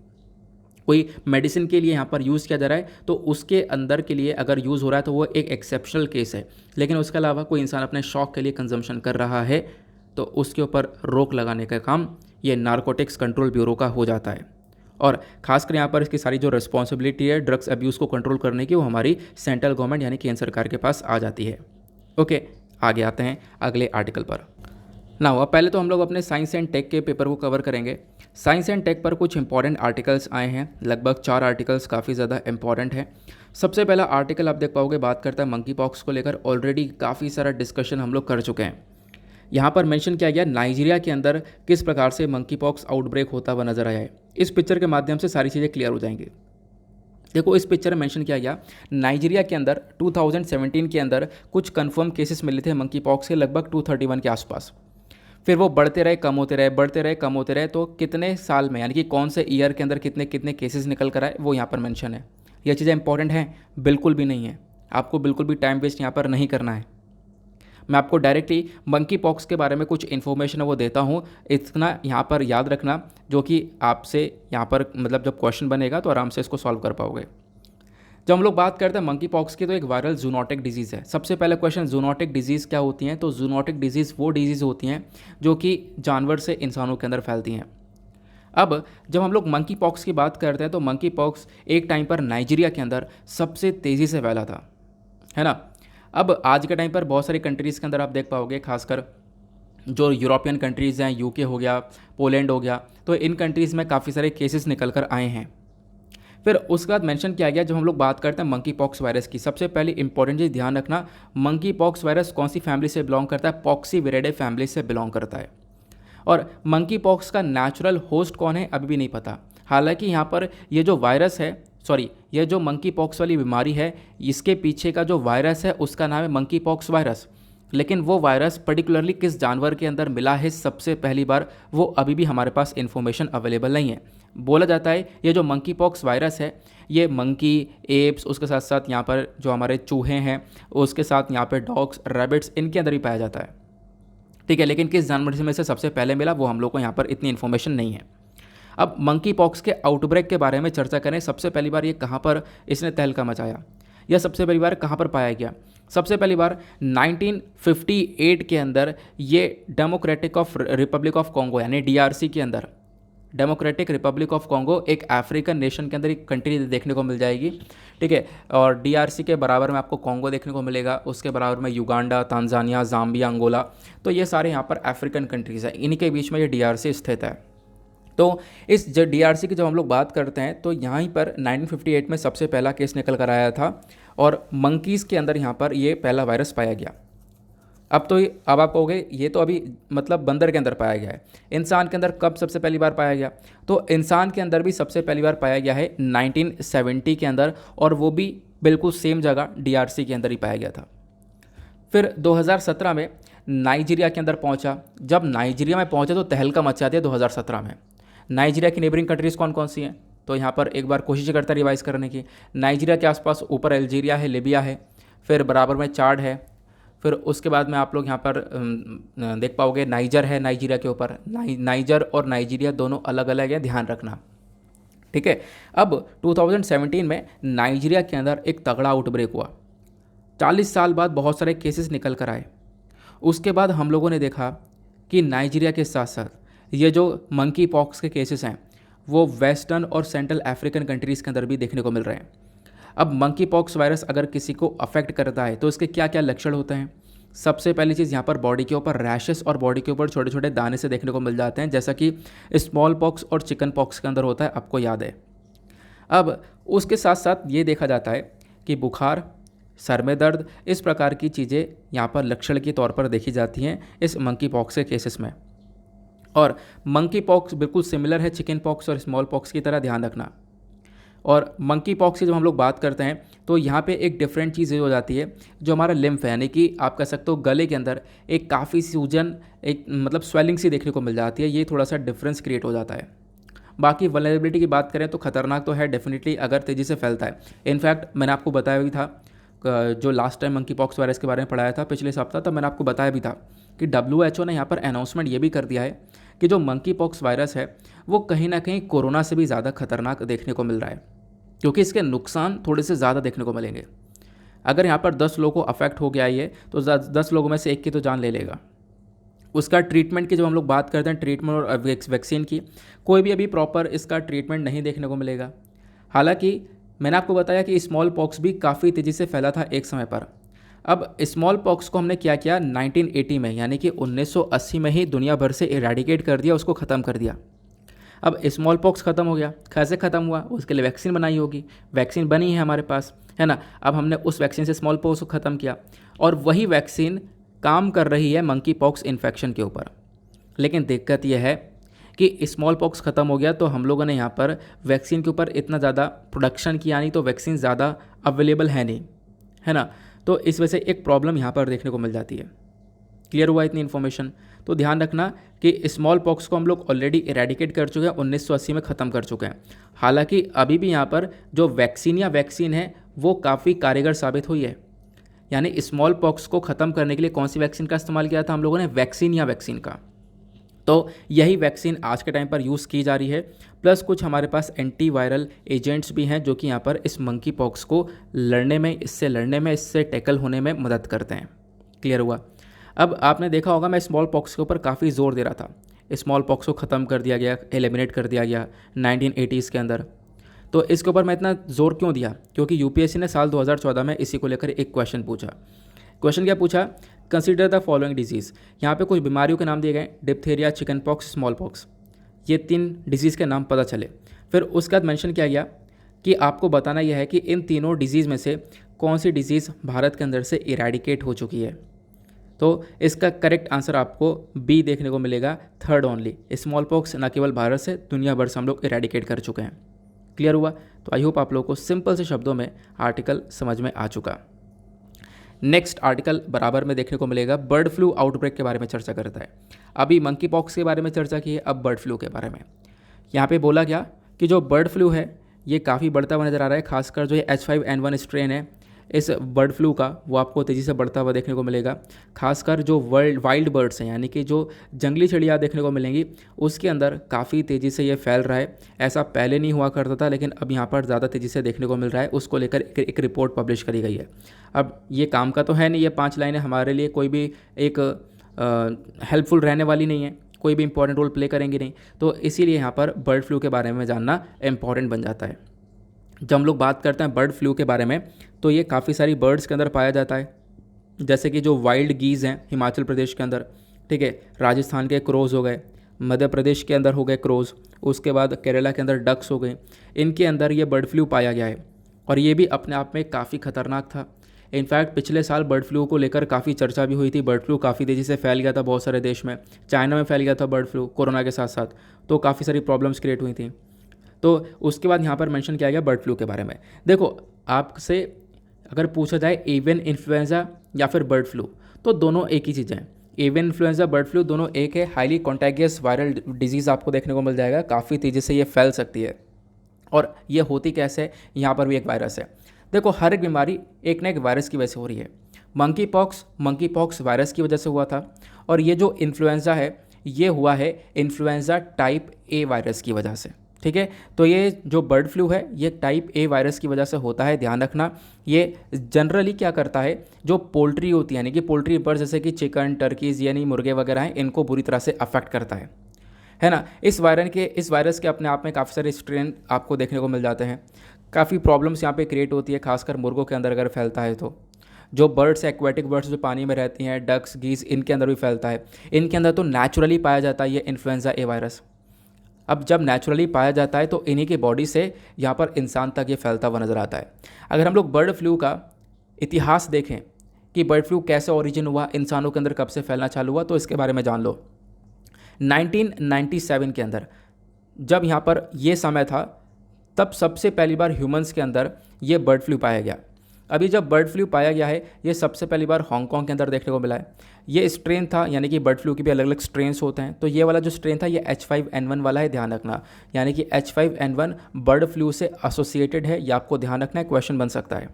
कोई मेडिसिन के लिए यहाँ पर यूज़ किया जा रहा है तो उसके अंदर के लिए अगर यूज़ हो रहा है तो वो एक एक्सेप्शनल केस है। लेकिन उसके अलावा कोई इंसान अपने शौक़ के लिए कंजम्पशन कर रहा है तो उसके ऊपर रोक लगाने का काम ये नारकोटिक्स कंट्रोल ब्यूरो का हो जाता है। और खासकर यहाँ पर इसकी सारी जो रिस्पॉन्सिबिलिटी है ड्रग्स अब्यूज़ को कंट्रोल करने की, वो हमारी सेंट्रल गवर्नमेंट यानी केंद्र सरकार के पास आ जाती है। ओके, आगे आते हैं अगले आर्टिकल पर। नाउ अब पहले तो हम लोग अपने साइंस एंड टेक के पेपर को कवर करेंगे। साइंस एंड टेक पर कुछ इंपॉर्टेंट आर्टिकल्स आए हैं, लगभग 4 आर्टिकल्स काफ़ी ज़्यादा इंपॉर्टेंट हैं। सबसे पहला आर्टिकल आप देख पाओगे बात करता है मंकी पॉक्स को लेकर। ऑलरेडी काफ़ी सारा डिस्कशन हम लोग कर चुके हैं। यहाँ पर मेंशन किया गया नाइजीरिया के अंदर किस प्रकार से मंकी पॉक्स आउटब्रेक होता हुआ नजर आया है। इस पिक्चर के माध्यम से सारी चीज़ें क्लियर हो जाएंगी। देखो, इस पिक्चर में मेंशन किया गया नाइजीरिया के अंदर 2017 के अंदर कुछ कंफर्म केसेस मिले थे मंकी पॉक्स के, लगभग 231 के आसपास। फिर वो बढ़ते रहे, कम होते रहे, बढ़ते रहे, कम होते रहे। तो कितने साल में, यानी कि कौन से ईयर के अंदर कितने कितने केसेस निकल कर आए, वो यहाँ पर मेंशन है। ये चीज़ें इंपॉर्टेंट हैं? बिल्कुल भी नहीं है। आपको बिल्कुल भी टाइम वेस्ट यहाँ पर नहीं करना है। मैं आपको डायरेक्टली मंकी पॉक्स के बारे में कुछ इन्फॉर्मेशन वो देता हूँ, इतना यहाँ पर याद रखना, जो कि आपसे यहाँ पर मतलब जब क्वेश्चन बनेगा तो आराम से इसको सॉल्व कर पाओगे। जब हम लोग बात करते हैं मंकी पॉक्स की तो एक वायरल जूनोटिक डिजीज़ है। सबसे पहले क्वेश्चन, जूनोटिक डिजीज़ क्या होती हैं? तो जूनोटिक डिजीज़ वो डिजीज़ होती हैं जो कि जानवर से इंसानों के अंदर फैलती हैं। अब जब हम लोग मंकी पॉक्स की बात करते हैं तो मंकी पॉक्स एक टाइम पर नाइजीरिया के अंदर सबसे तेज़ी से फैला था, है ना। अब आज के टाइम पर बहुत सारी कंट्रीज़ के अंदर आप देख पाओगे, खासकर जो यूरोपियन कंट्रीज़ हैं, यूके हो गया, पोलैंड हो गया, तो इन कंट्रीज़ में काफ़ी सारे केसेस निकल कर आए हैं। फिर उसके बाद मेंशन किया गया, जब हम लोग बात करते हैं मंकी पॉक्स वायरस की, सबसे पहले इंपॉर्टेंट चीज़ ध्यान रखना, मंकी पॉक्स वायरस कौन सी फैमिली से बिलोंग करता है, पॉक्सीविरिडे फैमिली से बिलोंग करता है। और मंकी पॉक्स का नेचुरल होस्ट कौन है अभी भी नहीं पता। हालांकि यहाँ पर ये जो वायरस है, सॉरी, ये जो मंकी पॉक्स वाली बीमारी है, इसके पीछे का जो वायरस है उसका नाम है मंकी पॉक्स वायरस। लेकिन वो वायरस पर्टिकुलरली किस जानवर के अंदर मिला है सबसे पहली बार, वो अभी भी हमारे पास इन्फॉर्मेशन अवेलेबल नहीं है। बोला जाता है ये जो मंकी पॉक्स वायरस है ये मंकी, एप्स, उसके साथ साथ यहाँ पर जो हमारे चूहे हैं, उसके साथ यहाँ पर डॉग्स, रैबिट्स, इनके अंदर भी पाया जाता है। ठीक है, लेकिन किस जानवर में से सबसे पहले मिला वो हम लोग को यहाँ पर इतनी इन्फॉर्मेशन नहीं है। अब मंकी पॉक्स के आउटब्रेक के बारे में चर्चा करें। सबसे पहली बार ये कहाँ पर इसने तहलका मचाया, या सबसे पहली बार कहाँ पर पाया गया? सबसे पहली बार 1958 के अंदर ये democratic of Republic of Congo यानी डीआरसी के अंदर, डेमोक्रेटिक रिपब्लिक ऑफ कॉन्गो एक अफ्रीकन नेशन के अंदर एक कंट्री देखने को मिल जाएगी। ठीक है, और डीआरसी के बराबर में आपको कॉन्गो देखने को मिलेगा, उसके बराबर में युगांडा, तांजानिया, जाम्बिया, अंगोला। तो ये सारे यहाँ पर अफ्रीकन कंट्रीज़ हैं, इन्हीं के बीच में ये डीआरसी स्थित है। तो इस जो डीआरसी की जब हम लोग बात करते हैं तो यहाँ पर 1958 में सबसे पहला केस निकल कर आया था और मंकीज़ के अंदर यहाँ पर ये पहला वायरस पाया गया। अब आप कहोगे ये तो अभी मतलब बंदर के अंदर पाया गया है, इंसान के अंदर कब सबसे पहली बार पाया गया? तो इंसान के अंदर भी सबसे पहली बार पाया गया है 1970 के अंदर, और वो भी बिल्कुल सेम जगह डीआरसी के अंदर ही पाया गया था। फिर 2017 में नाइजीरिया के अंदर पहुंचा। जब नाइजीरिया में पहुंचा तो तहलका मचा दिया 2017 में। नाइजीरिया की नेबरिंग कंट्रीज़ कौन कौन सी हैं? तो यहाँ पर एक बार कोशिश करता है रिवाइज़ करने की। नाइजीरिया के आसपास ऊपर अल्जीरिया है, लिबिया है, फिर बराबर में चाड है, फिर उसके बाद में आप लोग यहाँ पर देख पाओगे नाइजर है नाइजीरिया के ऊपर। नाइजर और नाइजीरिया दोनों अलग अलग है, ध्यान रखना। ठीक है, अब 2017 में नाइजीरिया के अंदर एक तगड़ा आउटब्रेक हुआ। 40 साल बाद बहुत सारे केसेस निकल कर आए। उसके बाद हम लोगों ने देखा कि नाइजीरिया के साथ साथ ये जो मंकी पॉक्स के केसेस हैं वो वेस्टर्न और सेंट्रल अफ्रीकन कंट्रीज़ के अंदर भी देखने को मिल रहे हैं। अब मंकी पॉक्स वायरस अगर किसी को अफेक्ट करता है तो इसके क्या क्या लक्षण होते हैं? सबसे पहली चीज़, यहाँ पर बॉडी के ऊपर रैशेस और बॉडी के ऊपर छोटे छोटे दाने से देखने को मिल जाते हैं, जैसा कि स्मॉल पॉक्स और चिकन पॉक्स के अंदर होता है, आपको याद है। अब उसके साथ साथ ये देखा जाता है कि बुखार, सर में दर्द, इस प्रकार की चीज़ें यहाँ पर लक्षण के तौर पर देखी जाती हैं इस मंकी पॉक्स के केसेस में। और मंकी पॉक्स बिल्कुल सिमिलर है चिकन पॉक्स और स्मॉल पॉक्स की तरह, ध्यान रखना। और मंकी पॉक्स की जब हम लोग बात करते हैं तो यहाँ पे एक डिफरेंट चीज़ ये हो जाती है, जो हमारा लिम्फ है, यानी कि आप कह सकते हो गले के अंदर एक काफ़ी सूजन, एक मतलब स्वेलिंग सी देखने को मिल जाती है। ये थोड़ा सा डिफरेंस क्रिएट हो जाता है। बाकी वल्नरेबिलिटी की बात करें तो खतरनाक तो है डेफिनेटली, अगर तेज़ी से फैलता है। इनफैक्ट मैंने आपको बताया भी था, जो last time monkey pox virus के बारे में पढ़ाया था पिछले सप्ताह, तब मैंने आपको बताया भी था कि WHO ने यहाँ पर अनाउंसमेंट ये भी कर दिया है कि जो मंकी पॉक्स वायरस है वो कहीं ना कहीं कोरोना से भी ज़्यादा खतरनाक देखने को मिल रहा है, क्योंकि इसके नुकसान थोड़े से ज़्यादा देखने को मिलेंगे। अगर यहाँ पर 10 लोगों को अफेक्ट हो गया ये, तो 10 लोगों में से एक की तो जान ले लेगा। उसका ट्रीटमेंट की जब हम लोग बात करते हैं, ट्रीटमेंट और वैक्सीन की, कोई भी अभी प्रॉपर इसका ट्रीटमेंट नहीं देखने को मिलेगा। हालांकि मैंने आपको बताया कि स्मॉल पॉक्स भी काफ़ी तेज़ी से फैला था एक समय पर। अब स्मॉल पॉक्स को हमने क्या किया 1980 में, यानी कि 1980 में ही दुनिया भर से इरेडिकेट कर दिया, उसको ख़त्म कर दिया। अब स्मॉल पॉक्स ख़त्म हो गया, कैसे ख़त्म हुआ? उसके लिए वैक्सीन बनाई होगी, वैक्सीन बनी है हमारे पास, है ना। अब हमने उस वैक्सीन से स्मॉल पॉक्स को ख़त्म किया और वही वैक्सीन काम कर रही है मंकी पॉक्स इन्फेक्शन के ऊपर। लेकिन दिक्कत यह है कि स्मॉल पॉक्स ख़त्म हो गया तो हम लोगों ने यहाँ पर वैक्सीन के ऊपर इतना ज़्यादा प्रोडक्शन किया नहीं, तो वैक्सीन ज़्यादा अवेलेबल है नहीं, है ना। तो इस वजह से एक प्रॉब्लम यहाँ पर देखने को मिल जाती है। क्लियर हुआ इतनी इन्फॉर्मेशन? तो ध्यान रखना कि स्मॉल पॉक्स को हम लोग ऑलरेडी इरेडिकेट कर चुके हैं, 1980 में ख़त्म कर चुके हैं। हालांकि अभी भी यहाँ पर जो वैक्सीन है वो काफ़ी कारगर साबित हुई है। यानी स्मॉल पॉक्स को ख़त्म करने के लिए कौन सी वैक्सीन का इस्तेमाल किया था हम लोगों ने? वैक्सीन का। तो यही वैक्सीन आज के टाइम पर यूज़ की जा रही है, प्लस कुछ हमारे पास एंटी वायरल एजेंट्स भी हैं जो कि यहाँ पर इस मंकी पॉक्स को लड़ने में, इससे टैकल होने में मदद करते हैं। क्लियर हुआ? अब आपने देखा होगा मैं स्मॉल पॉक्स के ऊपर काफ़ी ज़ोर दे रहा था। स्मॉल पॉक्स को ख़त्म कर दिया गया, एलिमिनेट कर दिया गया 1980s के अंदर। तो इसके ऊपर मैं इतना ज़ोर क्यों दिया? क्योंकि यूपीएससी ने साल 2014 में इसी को लेकर एक क्वेश्चन पूछा। क्वेश्चन क्या पूछा? Consider the following disease. यहाँ पे कुछ बीमारियों के नाम दिए गए, diphtheria, chicken pox, small pox. ये 3 डिजीज़ के नाम पता चले। फिर उसके बाद मेंशन किया गया कि आपको बताना यह है कि इन तीनों डिजीज़ में से कौन सी डिजीज़ भारत के अंदर से इरेडिकेट हो चुकी है। तो इसका करेक्ट आंसर आपको बी देखने को मिलेगा, थर्ड ओनली। स्मॉल पॉक्स न केवल भारत से, दुनिया भर से हम लोग इरेडिकेट कर चुके हैं। क्लियर हुआ? तो आई होप आप लोगों को सिंपल से शब्दों में आर्टिकल समझ में आ चुका। नेक्स्ट आर्टिकल बराबर में देखने को मिलेगा, बर्ड फ्लू आउटब्रेक के बारे में चर्चा करता है। अभी मंकी पॉक्स के बारे में चर्चा की है, अब बर्ड फ्लू के बारे में। यहाँ पे बोला गया कि जो बर्ड फ्लू है ये काफ़ी बढ़ता हुआ नज़र आ रहा है, खासकर जो ये H5N1 स्ट्रेन है इस बर्ड फ्लू का, वो आपको तेज़ी से बढ़ता हुआ देखने को मिलेगा। खासकर जो वाइल्ड बर्ड्स हैं, यानी कि जो जंगली चिड़िया देखने को मिलेंगी, उसके अंदर काफ़ी तेज़ी से ये फैल रहा है। ऐसा पहले नहीं हुआ करता था, लेकिन अब यहाँ पर ज़्यादा तेज़ी से देखने को मिल रहा है। उसको लेकर एक रिपोर्ट पब्लिश करी गई है। अब ये काम का तो है नहीं, ये 5 लाइनें हमारे लिए कोई भी एक हेल्पफुल रहने वाली नहीं है, कोई भी इंपॉर्टेंट रोल प्ले करेंगे नहीं। तो इसीलिए यहाँ पर बर्ड फ्लू के बारे में जानना इंपॉर्टेंट बन जाता है। जब हम लोग बात करते हैं बर्ड फ्लू के बारे में, तो ये काफ़ी सारी बर्ड्स के अंदर पाया जाता है, जैसे कि जो वाइल्ड गीज़ हैं हिमाचल प्रदेश के अंदर, ठीक है, राजस्थान के क्रोज़ हो गए, मध्य प्रदेश के अंदर हो गए क्रोज़, उसके बाद केरला के अंदर डक्स हो गए, इनके अंदर ये बर्ड फ्लू पाया गया है। और ये भी अपने आप में काफ़ी खतरनाक था। इनफैक्ट पिछले साल बर्ड फ्लू को लेकर काफ़ी चर्चा भी हुई थी। बर्ड फ्लू काफ़ी तेज़ी से फैल गया था बहुत सारे देश में, चाइना में फैल गया था बर्ड फ्लू कोरोना के साथ साथ, तो काफ़ी सारी प्रॉब्लम्स क्रिएट हुई थी। तो उसके बाद यहाँ पर मेंशन किया गया बर्ड फ्लू के बारे में। देखो, आपसे अगर पूछा जाए एवियन इन्फ्लुएंजा या फिर बर्ड फ्लू, तो दोनों एक ही चीज़ हैं। एवियन इन्फ्लुएंजा, बर्ड फ्लू दोनों एक है। हाईली कॉन्टैगियस वायरल डिजीज़ आपको देखने को मिल जाएगा, काफ़ी तेज़ी से ये फैल सकती है। और ये होती कैसे है? यहाँ पर भी एक वायरस है। देखो, हर एक बीमारी एक ना एक वायरस की वजह से हो रही है। मंकी पॉक्स वायरस की वजह से हुआ था, और ये जो इन्फ्लुएंजा है ये हुआ है इन्फ्लुएंजा टाइप ए वायरस की वजह से, ठीक है। तो ये जो बर्ड फ्लू है ये टाइप ए वायरस की वजह से होता है, ध्यान रखना। ये जनरली क्या करता है, जो पोल्ट्री होती है, यानी कि पोल्ट्री बर्ड जैसे कि चिकन, टर्कीज यानी मुर्गे वगैरह हैं, इनको बुरी तरह से अफेक्ट करता है ना। इस वायरस के अपने आप में काफ़ी सारे स्ट्रेन आपको देखने को मिल जाते हैं। काफ़ी प्रॉब्लम्स यहाँ पे क्रिएट होती है, खासकर मुर्गों के अंदर अगर फैलता है तो। जो बर्ड्स, एक्वेटिक बर्ड्स जो पानी में रहती हैं, डक्स, गीस, इनके अंदर भी फैलता है। इनके अंदर तो नेचुरली पाया जाता है ये इन्फ्लुएंजा ए वायरस। अब जब नेचुरली पाया जाता है तो इन्हीं की बॉडी से यहाँ पर इंसान तक ये फैलता हुआ नज़र आता है। अगर हम लोग बर्ड फ्लू का इतिहास देखें कि बर्ड फ्लू कैसे ओरिजिन हुआ, इंसानों के अंदर कब से फैलना चालू हुआ, तो इसके बारे में जान लो। 1997 के अंदर जब यहाँ पर ये समय था, तब सबसे पहली बार ह्यूमंस के अंदर ये बर्ड फ्लू पाया गया। अभी जब बर्ड फ्लू पाया गया है, ये सबसे पहली बार हांगकांग के अंदर देखने को मिला है। ये स्ट्रेन था, यानी कि बर्ड फ्लू के भी अलग अलग स्ट्रेन्स होते हैं, तो ये वाला जो स्ट्रेन था ये H5N1 वाला है, ध्यान रखना। यानी कि H5N1 बर्ड फ्लू से एसोसिएटेड है, ये आपको ध्यान रखना है, क्वेश्चन बन सकता है।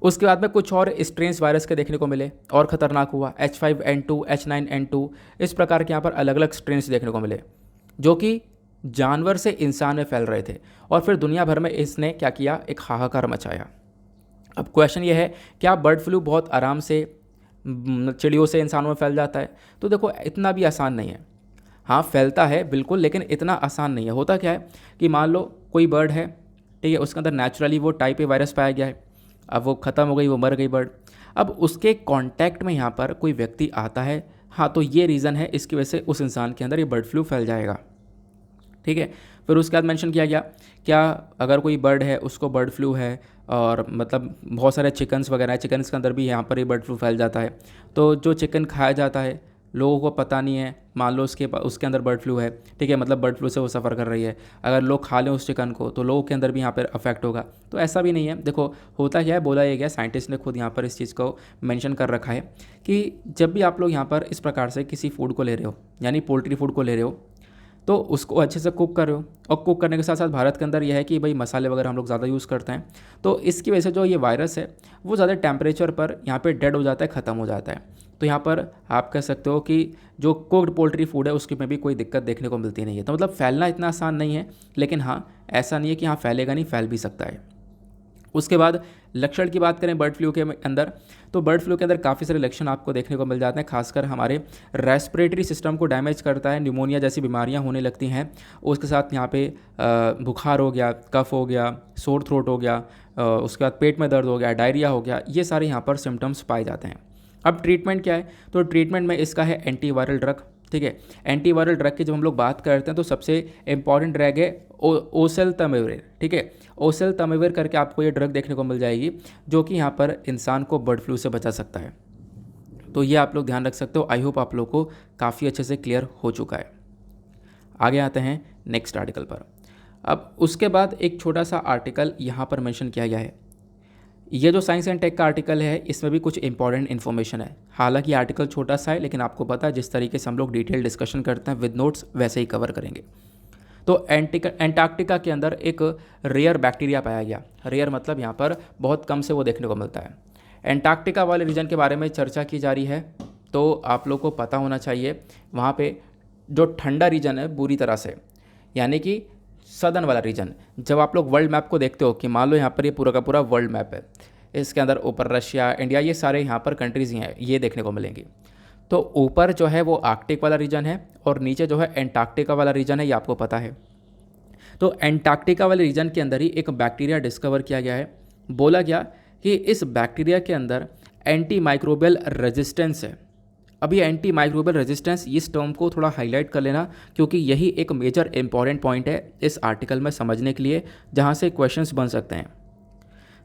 उसके बाद में कुछ और स्ट्रेन्स वायरस के देखने को मिले और ख़तरनाक हुआ, H5N2, H9N2, इस प्रकार के यहाँ पर अलग अलग स्ट्रेन्स देखने को मिले, जो कि जानवर से इंसान में फैल रहे थे। और फिर दुनिया भर में इसने क्या किया, एक हाहाकार मचाया। अब क्वेश्चन ये है, क्या बर्ड फ्लू बहुत आराम से चिड़ियों से इंसानों में फैल जाता है? तो देखो, इतना भी आसान नहीं है। हाँ, फैलता है बिल्कुल, लेकिन इतना आसान नहीं है। होता क्या है कि मान लो कोई बर्ड है, ठीक है, उसके अंदर नेचुरली वो टाइप ए वायरस पाया गया है, अब वो ख़त्म हो गई, वो मर गई बर्ड। अब उसके कांटेक्ट में यहाँ पर कोई व्यक्ति आता है, हाँ, तो ये रीज़न है, इसकी वजह से उस इंसान के अंदर ये बर्ड फ्लू फैल जाएगा, ठीक है। फिर उसके बाद मेंशन किया गया, क्या अगर कोई बर्ड है उसको बर्ड फ्लू है, और मतलब बहुत सारे चिकन्स वगैरह है, चिकन्स के अंदर भी यहाँ पर ही बर्ड फ्लू फैल जाता है। तो जो चिकन खाया जाता है, लोगों को पता नहीं है, मान लो उसके अंदर बर्ड फ्लू है, ठीक है, मतलब बर्ड फ्लू से वो सफ़र कर रही है, अगर लोग खा लें उस चिकन को तो लोगों के अंदर भी यहाँ पर अफेक्ट होगा। तो ऐसा भी नहीं है। देखो, होता क्या है, बोला ये गया, साइंटिस्ट ने खुद यहाँ पर इस चीज़ को मेंशन कर रखा है कि जब भी आप लोग यहाँ पर इस प्रकार से किसी फूड को ले रहे हो, यानी पोल्ट्री फूड को ले रहे हो, तो उसको अच्छे से कुक कर रहे हो, और कुक करने के साथ साथ भारत के अंदर यह है कि भाई मसाले वगैरह हम लोग ज़्यादा यूज़ करते हैं, तो इसकी वजह से जो ये वायरस है वो ज़्यादा टेम्परेचर पर यहाँ पे डेड हो जाता है, ख़त्म हो जाता है। तो यहाँ पर आप कह सकते हो कि जो कुक्ड पोल्ट्री फूड है उसकी में भी कोई दिक्कत देखने को मिलती नहीं है। तो मतलब फैलना इतना आसान नहीं है, लेकिन हाँ, ऐसा नहीं है कि हाँ फैलेगा नहीं, फैल भी सकता है। उसके बाद लक्षण की बात करें बर्ड फ्लू के अंदर, तो बर्ड फ्लू के अंदर काफ़ी सारे लक्षण आपको देखने को मिल जाते हैं, खासकर हमारे रेस्पिरेटरी सिस्टम को डैमेज करता है, न्यूमोनिया जैसी बीमारियां होने लगती हैं। उसके साथ यहाँ पे बुखार हो गया, कफ हो गया, सोर थ्रोट हो गया, उसके बाद पेट में दर्द हो गया, डायरिया हो गया, ये सारे यहाँ पर सिम्टम्स पाए जाते हैं। अब ट्रीटमेंट क्या है, तो ट्रीटमेंट में इसका है एंटीवायरल ड्रग, ठीक है। एंटीवायरल ड्रग की जब हम लोग बात करते हैं तो सबसे इंपॉर्टेंट ड्रग है ओसेल्टामेविर, ठीक है, ओसेल्टामेविर करके आपको ये ड्रग देखने को मिल जाएगी जो कि यहाँ पर इंसान को बर्ड फ्लू से बचा सकता है। तो ये आप लोग ध्यान रख सकते हो। आई होप आप लोग को काफ़ी अच्छे से क्लियर हो चुका है। आगे आते हैं नेक्स्ट आर्टिकल पर। अब उसके बाद एक छोटा सा आर्टिकल यहाँ पर मेंशन किया गया है। ये जो साइंस एंड टेक का आर्टिकल है इसमें भी कुछ इंपॉर्टेंट इन्फॉर्मेशन है। हालांकि आर्टिकल छोटा सा है, लेकिन आपको पता है जिस तरीके से हम लोग डिटेल डिस्कशन करते हैं विद नोट्स वैसे ही कवर करेंगे। तो एंटार्क्टिका के अंदर एक रेयर बैक्टीरिया पाया गया। रेयर मतलब यहाँ पर बहुत कम से वो देखने को मिलता है। एंटार्क्टिका वाले रीजन के बारे में चर्चा की जा रही है, तो आप लोग को पता होना चाहिए वहाँ पे जो ठंडा रीजन है बुरी तरह से, यानी कि सदर्न वाला रीजन। जब आप लोग वर्ल्ड मैप को देखते हो कि मान लो यहाँ पर ये पूरा का पूरा वर्ल्ड मैप है, इसके अंदर ऊपर रशिया, इंडिया, ये सारे यहाँ पर कंट्रीज़ ही हैं, ये देखने को मिलेंगी। तो ऊपर जो है वो आर्कटिक वाला रीजन है और नीचे जो है एंटार्क्टिका वाला रीजन है, ये आपको पता है। तो एंटार्क्टिका वाले रीजन के अंदर ही एक बैक्टीरिया डिस्कवर किया गया है। बोला गया कि इस बैक्टीरिया के अंदर एंटी माइक्रोबियल रेजिस्टेंस है। अभी एंटी माइक्रोबियल रेजिस्टेंस, इस टर्म को थोड़ा हाईलाइट कर लेना, क्योंकि यही एक मेजर इंपॉर्टेंट पॉइंट है इस आर्टिकल में समझने के लिए, जहाँ से क्वेश्चंस बन सकते हैं।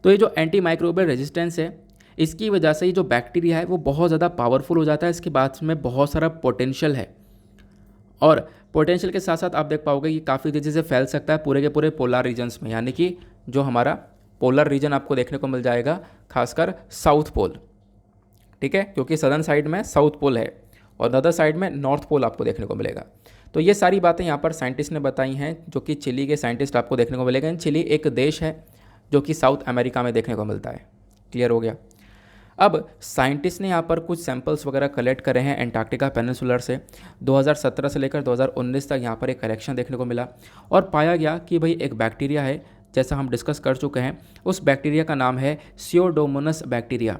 तो ये जो एंटी माइक्रोबियल रेजिस्टेंस है, इसकी वजह से ये जो बैक्टीरिया है वो बहुत ज़्यादा पावरफुल हो जाता है। इसके बाद में बहुत सारा पोटेंशियल है, और पोटेंशियल के साथ साथ आप देख पाओगे कि काफ़ी तेज़ी से फैल सकता है पूरे के पूरे पोलर रीजन्स में, यानी कि जो हमारा पोलर रीजन आपको देखने को मिल जाएगा, खासकर साउथ पोल, ठीक है, क्योंकि सदर्न साइड में साउथ पोल है और अदर साइड में नॉर्थ पोल आपको देखने को मिलेगा। तो ये सारी बातें यहाँ पर साइंटिस्ट ने बताई हैं, जो कि चिली के साइंटिस्ट आपको देखने को मिलेगा। चिली एक देश है जो कि साउथ अमेरिका में देखने को मिलता है। क्लियर हो गया। अब साइंटिस्ट ने यहाँ पर कुछ सैंपल्स वगैरह कलेक्ट करे हैं एंटार्क्टिका पेनिनसुलर से। 2017 से लेकर 2019 तक यहाँ पर एक कलेक्शन देखने को मिला और पाया गया कि भाई एक बैक्टीरिया है, जैसा हम डिस्कस कर चुके हैं। उस बैक्टीरिया का नाम है स्यूडोमोनास बैक्टीरिया।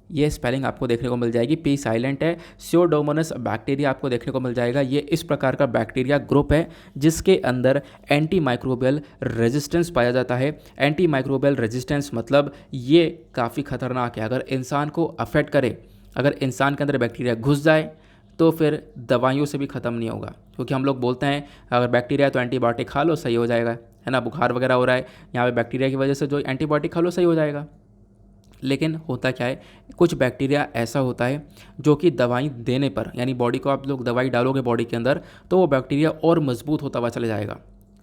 ये स्पेलिंग आपको देखने को मिल जाएगी, पी साइलेंट है। स्यूडोमोनास बैक्टीरिया आपको देखने को मिल जाएगा। ये इस प्रकार का बैक्टीरिया ग्रुप है जिसके अंदर एंटी माइक्रोबियल रेजिस्टेंस पाया जाता है। एंटी माइक्रोबियल रेजिस्टेंस मतलब ये काफ़ी खतरनाक है। अगर इंसान को अफेक्ट करे, अगर इंसान के अंदर बैक्टीरिया घुस जाए तो फिर दवाइयों से भी ख़त्म नहीं होगा, क्योंकि हम लोग बोलते हैं अगर बैक्टीरिया है तो एंटीबायोटिक खा लो सही हो जाएगा, है ना। बुखार वगैरह हो रहा है, यहाँ पे बैक्टीरिया की वजह से जो एंटीबायोटिक खा लो सही हो जाएगा। लेकिन होता क्या है, कुछ बैक्टीरिया ऐसा होता है जो कि दवाई देने पर, यानी बॉडी को आप लोग दवाई डालोगे बॉडी के अंदर, तो वो बैक्टीरिया और मजबूत होता हुआ चला जाएगा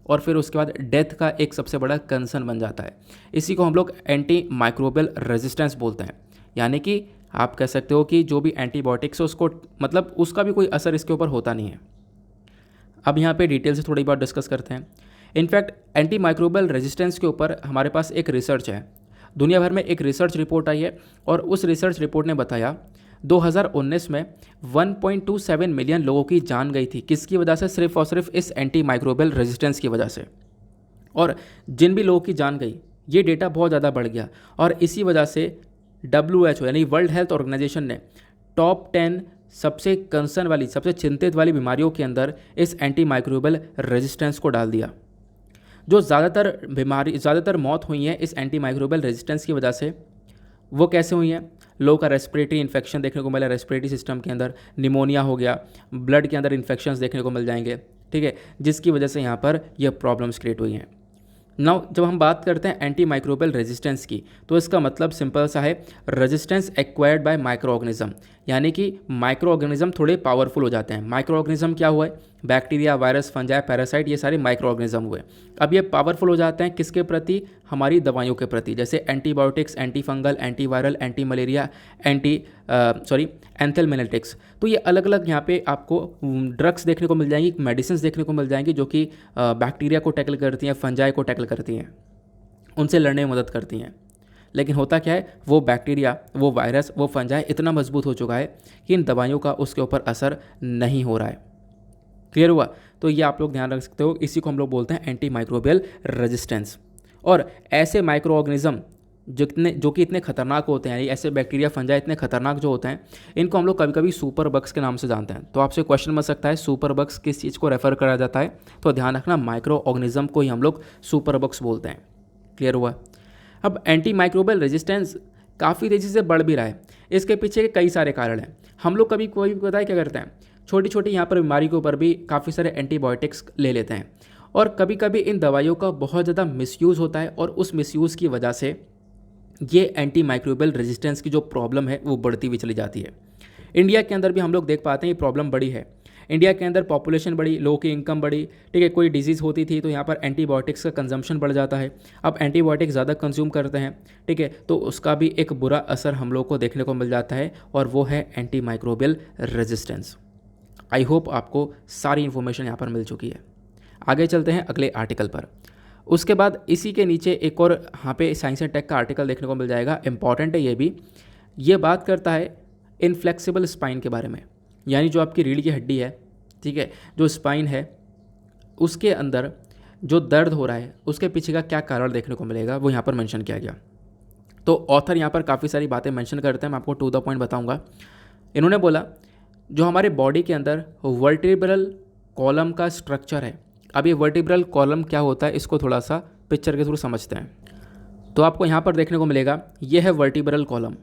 और फिर उसके बाद डेथ का एक सबसे बड़ा कंसर्न बन जाता है। इसी को हम लोग एंटी माइक्रोबियल रेजिस्टेंस बोलते हैं। यानी कि आप कह सकते हो कि जो भी एंटीबायोटिक्स है उसको, मतलब उसका भी कोई असर इसके ऊपर होता नहीं है। अब यहाँ पे डिटेल से थोड़ी बात डिस्कस करते हैं। इनफैक्ट एंटी माइक्रोबियल रेजिस्टेंस के ऊपर हमारे पास एक रिसर्च है, दुनिया भर में एक रिसर्च रिपोर्ट आई है और उस रिसर्च रिपोर्ट ने बताया 2019 में 1.27 मिलियन लोगों की जान गई थी। किसकी वजह से? सिर्फ और सिर्फ इस एंटी माइक्रोबियल रेजिस्टेंस की वजह से। और जिन भी लोगों की जान गई, ये डेटा बहुत ज़्यादा बढ़ गया और इसी वजह से WHO यानी वर्ल्ड हेल्थ ऑर्गेनाइजेशन ने टॉप 10 सबसे कंसर्न वाली, सबसे चिंतित वाली बीमारियों के अंदर इस एंटी माइक्रोबियल रेजिस्टेंस को डाल दिया। जो ज़्यादातर मौत हुई हैं इस एंटी माइक्रोबियल रेजिस्टेंस की वजह से, वो कैसे हुई हैं? लोगों का रेस्पिरेटरी इन्फेक्शन देखने को मिला, रेस्पिरेटरी सिस्टम के अंदर निमोनिया हो गया, ब्लड के अंदर इन्फेक्शंस देखने को मिल जाएंगे, ठीक है, जिसकी वजह से यहाँ पर यह प्रॉब्लम्स क्रिएट हुई हैं। नाउ जब हम बात करते हैं एंटी माइक्रोबियल रेजिस्टेंस की, तो इसका मतलब सिंपल सा है, resistance acquired by micro organism, यानी कि माइक्रो ऑर्गेनिज्म थोड़े पावरफुल हो जाते हैं। माइक्रो ऑर्गेनिज्म क्या हुआ है? बैक्टीरिया, वायरस, फंजाई, पैरासाइट, ये सारे माइक्रो ऑर्गेनिज्म हुए। अब ये पावरफुल हो जाते हैं किसके प्रति? हमारी दवाइयों के प्रति, जैसे antibiotics, anti fungal, anti viral, anti malaria, anthelmintics. तो ये अलग अलग यहाँ पे आपको ड्रग्स देखने को मिल जाएंगी, मेडिसिन देखने को मिल जाएंगी जो कि बैक्टीरिया को टैकल करती हैं, फंजाई को टैकल करती हैं, उनसे लड़ने में मदद करती हैं। लेकिन होता क्या है, वो बैक्टीरिया, वो वायरस, वो फंजाई इतना मजबूत हो चुका है कि इन दवाइयों का उसके ऊपर असर नहीं हो रहा है। क्लियर हुआ? तो ये आप लोग ध्यान रख सकते हो, इसी को हम लोग बोलते हैं एंटी माइक्रोबियल रेजिस्टेंस। और ऐसे माइक्रो ऑर्गेनिज्म जो कि इतने खतरनाक होते हैं, ऐसे बैक्टीरिया, फंजाई इतने खतरनाक जो होते हैं, इनको हम लोग कभी कभी सुपर बग्स के नाम से जानते हैं। तो आपसे क्वेश्चन बन सकता है सुपर बग्स किस चीज़ को रेफर करा जाता है? तो ध्यान रखना, माइक्रो ऑर्गेनिज्म को ही हम लोग सुपर बग्स बोलते हैं। क्लियर हुआ? अब एंटी माइक्रोबियल रेजिस्टेंस काफ़ी तेज़ी से बढ़ भी रहा है। इसके पीछे कई सारे कारण हैं। हम लोग कोई भी पता है क्या करते हैं, छोटी छोटी यहाँ पर बीमारी के ऊपर भी काफ़ी सारे एंटीबायोटिक्स ले लेते हैं और कभी कभी इन दवाइयों का बहुत ज़्यादा मिसयूज़ होता है और उस मिसयूज़ की वजह से ये एंटी माइक्रोबियल रेजिस्टेंस की जो प्रॉब्लम है वो बढ़ती हुई चली जाती है। इंडिया के अंदर भी हम लोग देख पाते हैं ये प्रॉब्लम बड़ी है। इंडिया के अंदर पॉपुलेशन बढ़ी, लोगों की इनकम बढ़ी, ठीक है, कोई डिजीज़ होती थी तो यहाँ पर एंटीबायोटिक्स का कंजम्पशन बढ़ जाता है। अब एंटीबायोटिक्स ज़्यादा कंज्यूम करते हैं, ठीक है, तो उसका भी एक बुरा असर हम लोग को देखने को मिल जाता है और वो है anti microbial resistance. I hope आपको सारी इन्फॉर्मेशन यहाँ पर मिल चुकी है। आगे चलते हैं अगले आर्टिकल पर। उसके बाद इसी के नीचे एक और यहाँ पे साइंस एंड टेक का आर्टिकल देखने को मिल जाएगा, इंपॉर्टेंट है ये भी। ये बात करता है इनफ्लेक्सिबल स्पाइन के बारे में, यानी जो आपकी रीढ़ की हड्डी है, ठीक है, जो स्पाइन है उसके अंदर जो दर्द हो रहा है उसके पीछे का क्या कारण देखने को मिलेगा वो यहाँ पर मेंशन किया गया। तो ऑथर यहाँ पर काफ़ी सारी बातें मेंशन करते हैं, मैं आपको टू द पॉइंट बताऊँगा। इन्होंने बोला जो हमारे बॉडी के अंदर वर्टिब्रल कॉलम का स्ट्रक्चर है। अब ये वर्टिब्रल कॉलम क्या होता है इसको थोड़ा सा पिक्चर के थ्रू समझते हैं। तो आपको यहाँ पर देखने को मिलेगा ये है वर्टिब्रल कॉलम,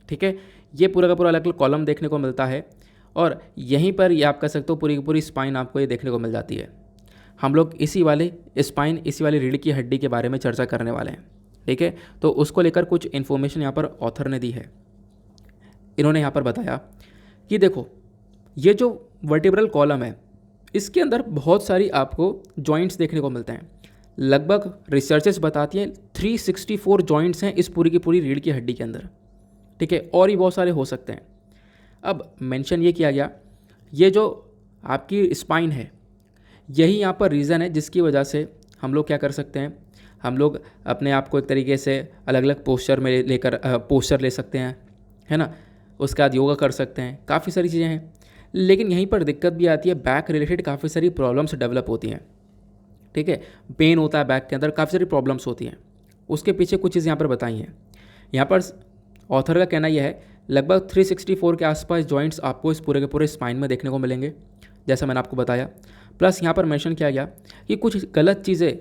ठीक है, ये पूरा का पूरा अलग अलग कॉलम देखने को मिलता है और यहीं पर ये आप कह सकते हो पूरी की पूरी स्पाइन आपको ये देखने को मिल जाती है। हम लोग इसी वाले स्पाइन, इसी वाली रीढ़ की हड्डी के बारे में चर्चा करने वाले हैं, ठीक है। तो उसको लेकर कुछ इन्फॉर्मेशन यहाँ पर ऑथर ने दी है। इन्होंने यहाँ पर बताया कि देखो ये जो वर्टिब्रल कॉलम है इसके अंदर बहुत सारी आपको जॉइंट्स देखने को मिलते हैं। लगभग रिसर्चेस बताती हैं 364 जॉइंट्स हैं इस पूरी की पूरी रीढ़ की हड्डी के अंदर, ठीक है, और भी बहुत सारे हो सकते हैं। अब मेंशन ये किया गया ये जो आपकी स्पाइन है यही यहाँ पर रीज़न है जिसकी वजह से हम लोग क्या कर सकते हैं, हम लोग अपने आप को एक तरीके से अलग अलग पोस्चर में लेकर पोस्चर ले सकते हैं, है ना, उसके बाद योगा कर सकते हैं, काफ़ी सारी चीज़ें हैं। लेकिन यहीं पर दिक्कत भी आती है, बैक रिलेटेड काफ़ी सारी प्रॉब्लम्स डेवलप होती हैं, ठीक है, पेन होता है बैक के अंदर, काफ़ी सारी प्रॉब्लम्स होती हैं। उसके पीछे कुछ चीज़ यहाँ पर बताई हैं। यहाँ पर ऑथर का कहना यह है लगभग 364 के आसपास जॉइंट्स आपको इस पूरे के पूरे स्पाइन में देखने को मिलेंगे, जैसा मैंने आपको बताया। प्लस यहाँ पर मेंशन किया गया कि कुछ गलत चीज़ें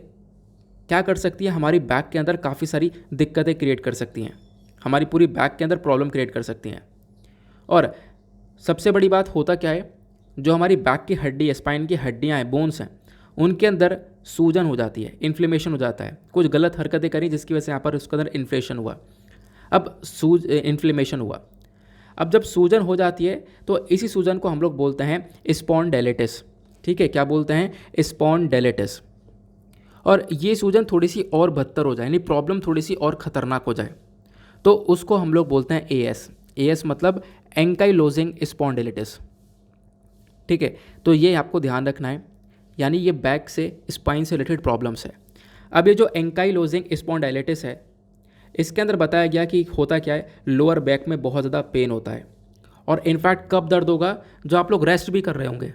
क्या कर सकती है, हमारी बैक के अंदर काफ़ी सारी दिक्कतें क्रिएट कर सकती हैं, हमारी पूरी बैक के अंदर प्रॉब्लम क्रिएट कर सकती हैं। और सबसे बड़ी बात होता क्या है, जो हमारी बैक की हड्डी है, स्पाइन की हड्डियाँ हैं, बोन्स हैं, उनके अंदर सूजन हो जाती है, इन्फ्लेमेशन हो जाता है, कुछ गलत हरकतें करी जिसकी वजह से यहाँ पर उसके अंदर इन्फ्लेशन हुआ। अब इन्फ्लेमेशन हुआ, अब जब सूजन हो जाती है तो इसी सूजन को हम लोग बोलते हैं स्पॉन्डिलाइटिस, ठीक है, क्या बोलते हैं, स्पॉन्डिलाइटिस। और ये सूजन थोड़ी सी और बदतर हो जाए, यानी प्रॉब्लम थोड़ी सी और ख़तरनाक हो जाए तो उसको हम लोग बोलते हैं एएस। एएस मतलब एंकाइलोजिंग स्पॉन्डिलाइटिस, ठीक है। तो ये आपको ध्यान रखना है, यानी ये बैक से स्पाइन से रिलेटेड प्रॉब्लम्स है। अब ये जो एंकाइलोजिंग स्पॉन्डिलाइटिस है इसके अंदर बताया गया कि होता क्या है, लोअर बैक में बहुत ज़्यादा पेन होता है। और इनफैक्ट कब दर्द होगा, जो आप लोग रेस्ट भी कर रहे होंगे,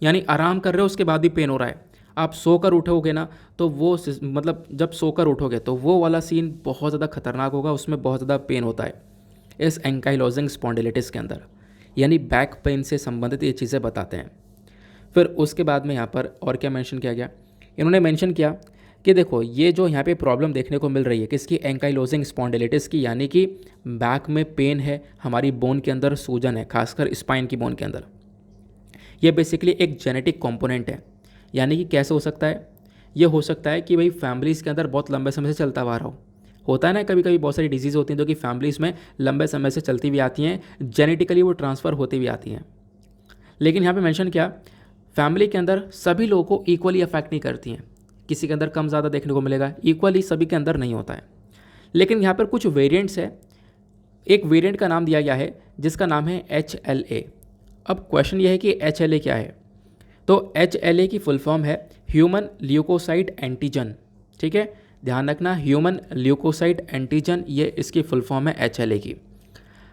यानी आराम कर रहे हो उसके बाद भी पेन हो रहा है, आप सोकर उठोगे ना तो वो मतलब जब सोकर उठोगे तो वो वाला सीन बहुत ज़्यादा खतरनाक होगा, उसमें बहुत ज़्यादा पेन होता है इस एंकाइलोजिंग स्पॉन्डिलाइटिस के अंदर, यानी बैक पेन से संबंधित ये चीज़ें बताते हैं। फिर उसके बाद में यहाँ पर और क्या मेंशन किया गया, इन्होंने मेंशन किया कि देखो ये जो यहाँ पे प्रॉब्लम देखने को मिल रही है किसकी, एंकाइलोजिंग स्पॉन्डिलाइटिस की, यानी कि बैक में पेन है, हमारी बोन के अंदर सूजन है, खासकर स्पाइन की बोन के अंदर। ये बेसिकली एक जेनेटिक कंपोनेंट है, यानी कि कैसे हो सकता है, ये हो सकता है कि भाई फैमिलीज़ के अंदर बहुत लंबे समय से चलता हुआ रहा हो। होता है ना, कभी कभी बहुत सारी डिजीज़ होती हैं जो कि फैमिलीज़ में लंबे समय से चलती भी आती हैं, जेनेटिकली वो ट्रांसफ़र होती भी आती हैं। लेकिन यहाँ पे मेंशन किया फैमिली के अंदर सभी लोगों को इक्वली अफेक्ट नहीं करती हैं, किसी के अंदर कम ज़्यादा देखने को मिलेगा, इक्वली सभी के अंदर नहीं होता है। लेकिन यहाँ पर कुछ वेरिएंट्स है, एक वेरिएंट का नाम दिया गया है जिसका नाम है HLA। अब क्वेश्चन ये है कि HLA क्या है, तो HLA की फुल फॉर्म है ह्यूमन ल्यूकोसाइट एंटीजन, ठीक है, ध्यान रखना, ह्यूमन ल्यूकोसाइट एंटीजन, ये इसकी फुल फॉर्म है HLA की।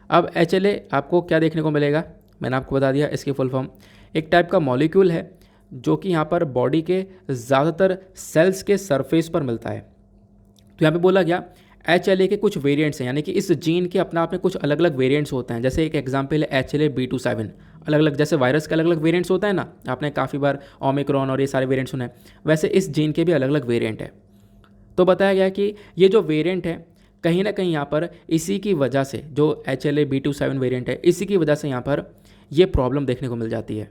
अब HLA आपको क्या देखने को मिलेगा, मैंने आपको बता दिया इसकी फुल फॉर्म, एक टाइप का मॉलिक्यूल है जो कि यहाँ पर बॉडी के ज़्यादातर सेल्स के सरफेस पर मिलता है। तो यहाँ पे बोला गया HLA के कुछ वेरिएंट्स हैं, यानी कि इस जीन के अपने आप में कुछ अलग अलग वेरिएंट्स होते हैं। जैसे एक एग्जांपल है HLA-B27, अलग अलग, जैसे वायरस के अलग अलग वेरिएंट्स होता है ना, आपने काफ़ी बार ओमिक्रॉन और ये सारे वेरिएंट्स सुने, वैसे इस जीन के भी अलग अलग वेरिएंट है। तो बताया गया कि ये जो वेरिएंट है कहीं ना कहीं यहाँ पर इसी की वजह से, जो HLA-B27 वेरिएंट है, इसी की वजह से यहाँ पर ये प्रॉब्लम देखने को मिल जाती है।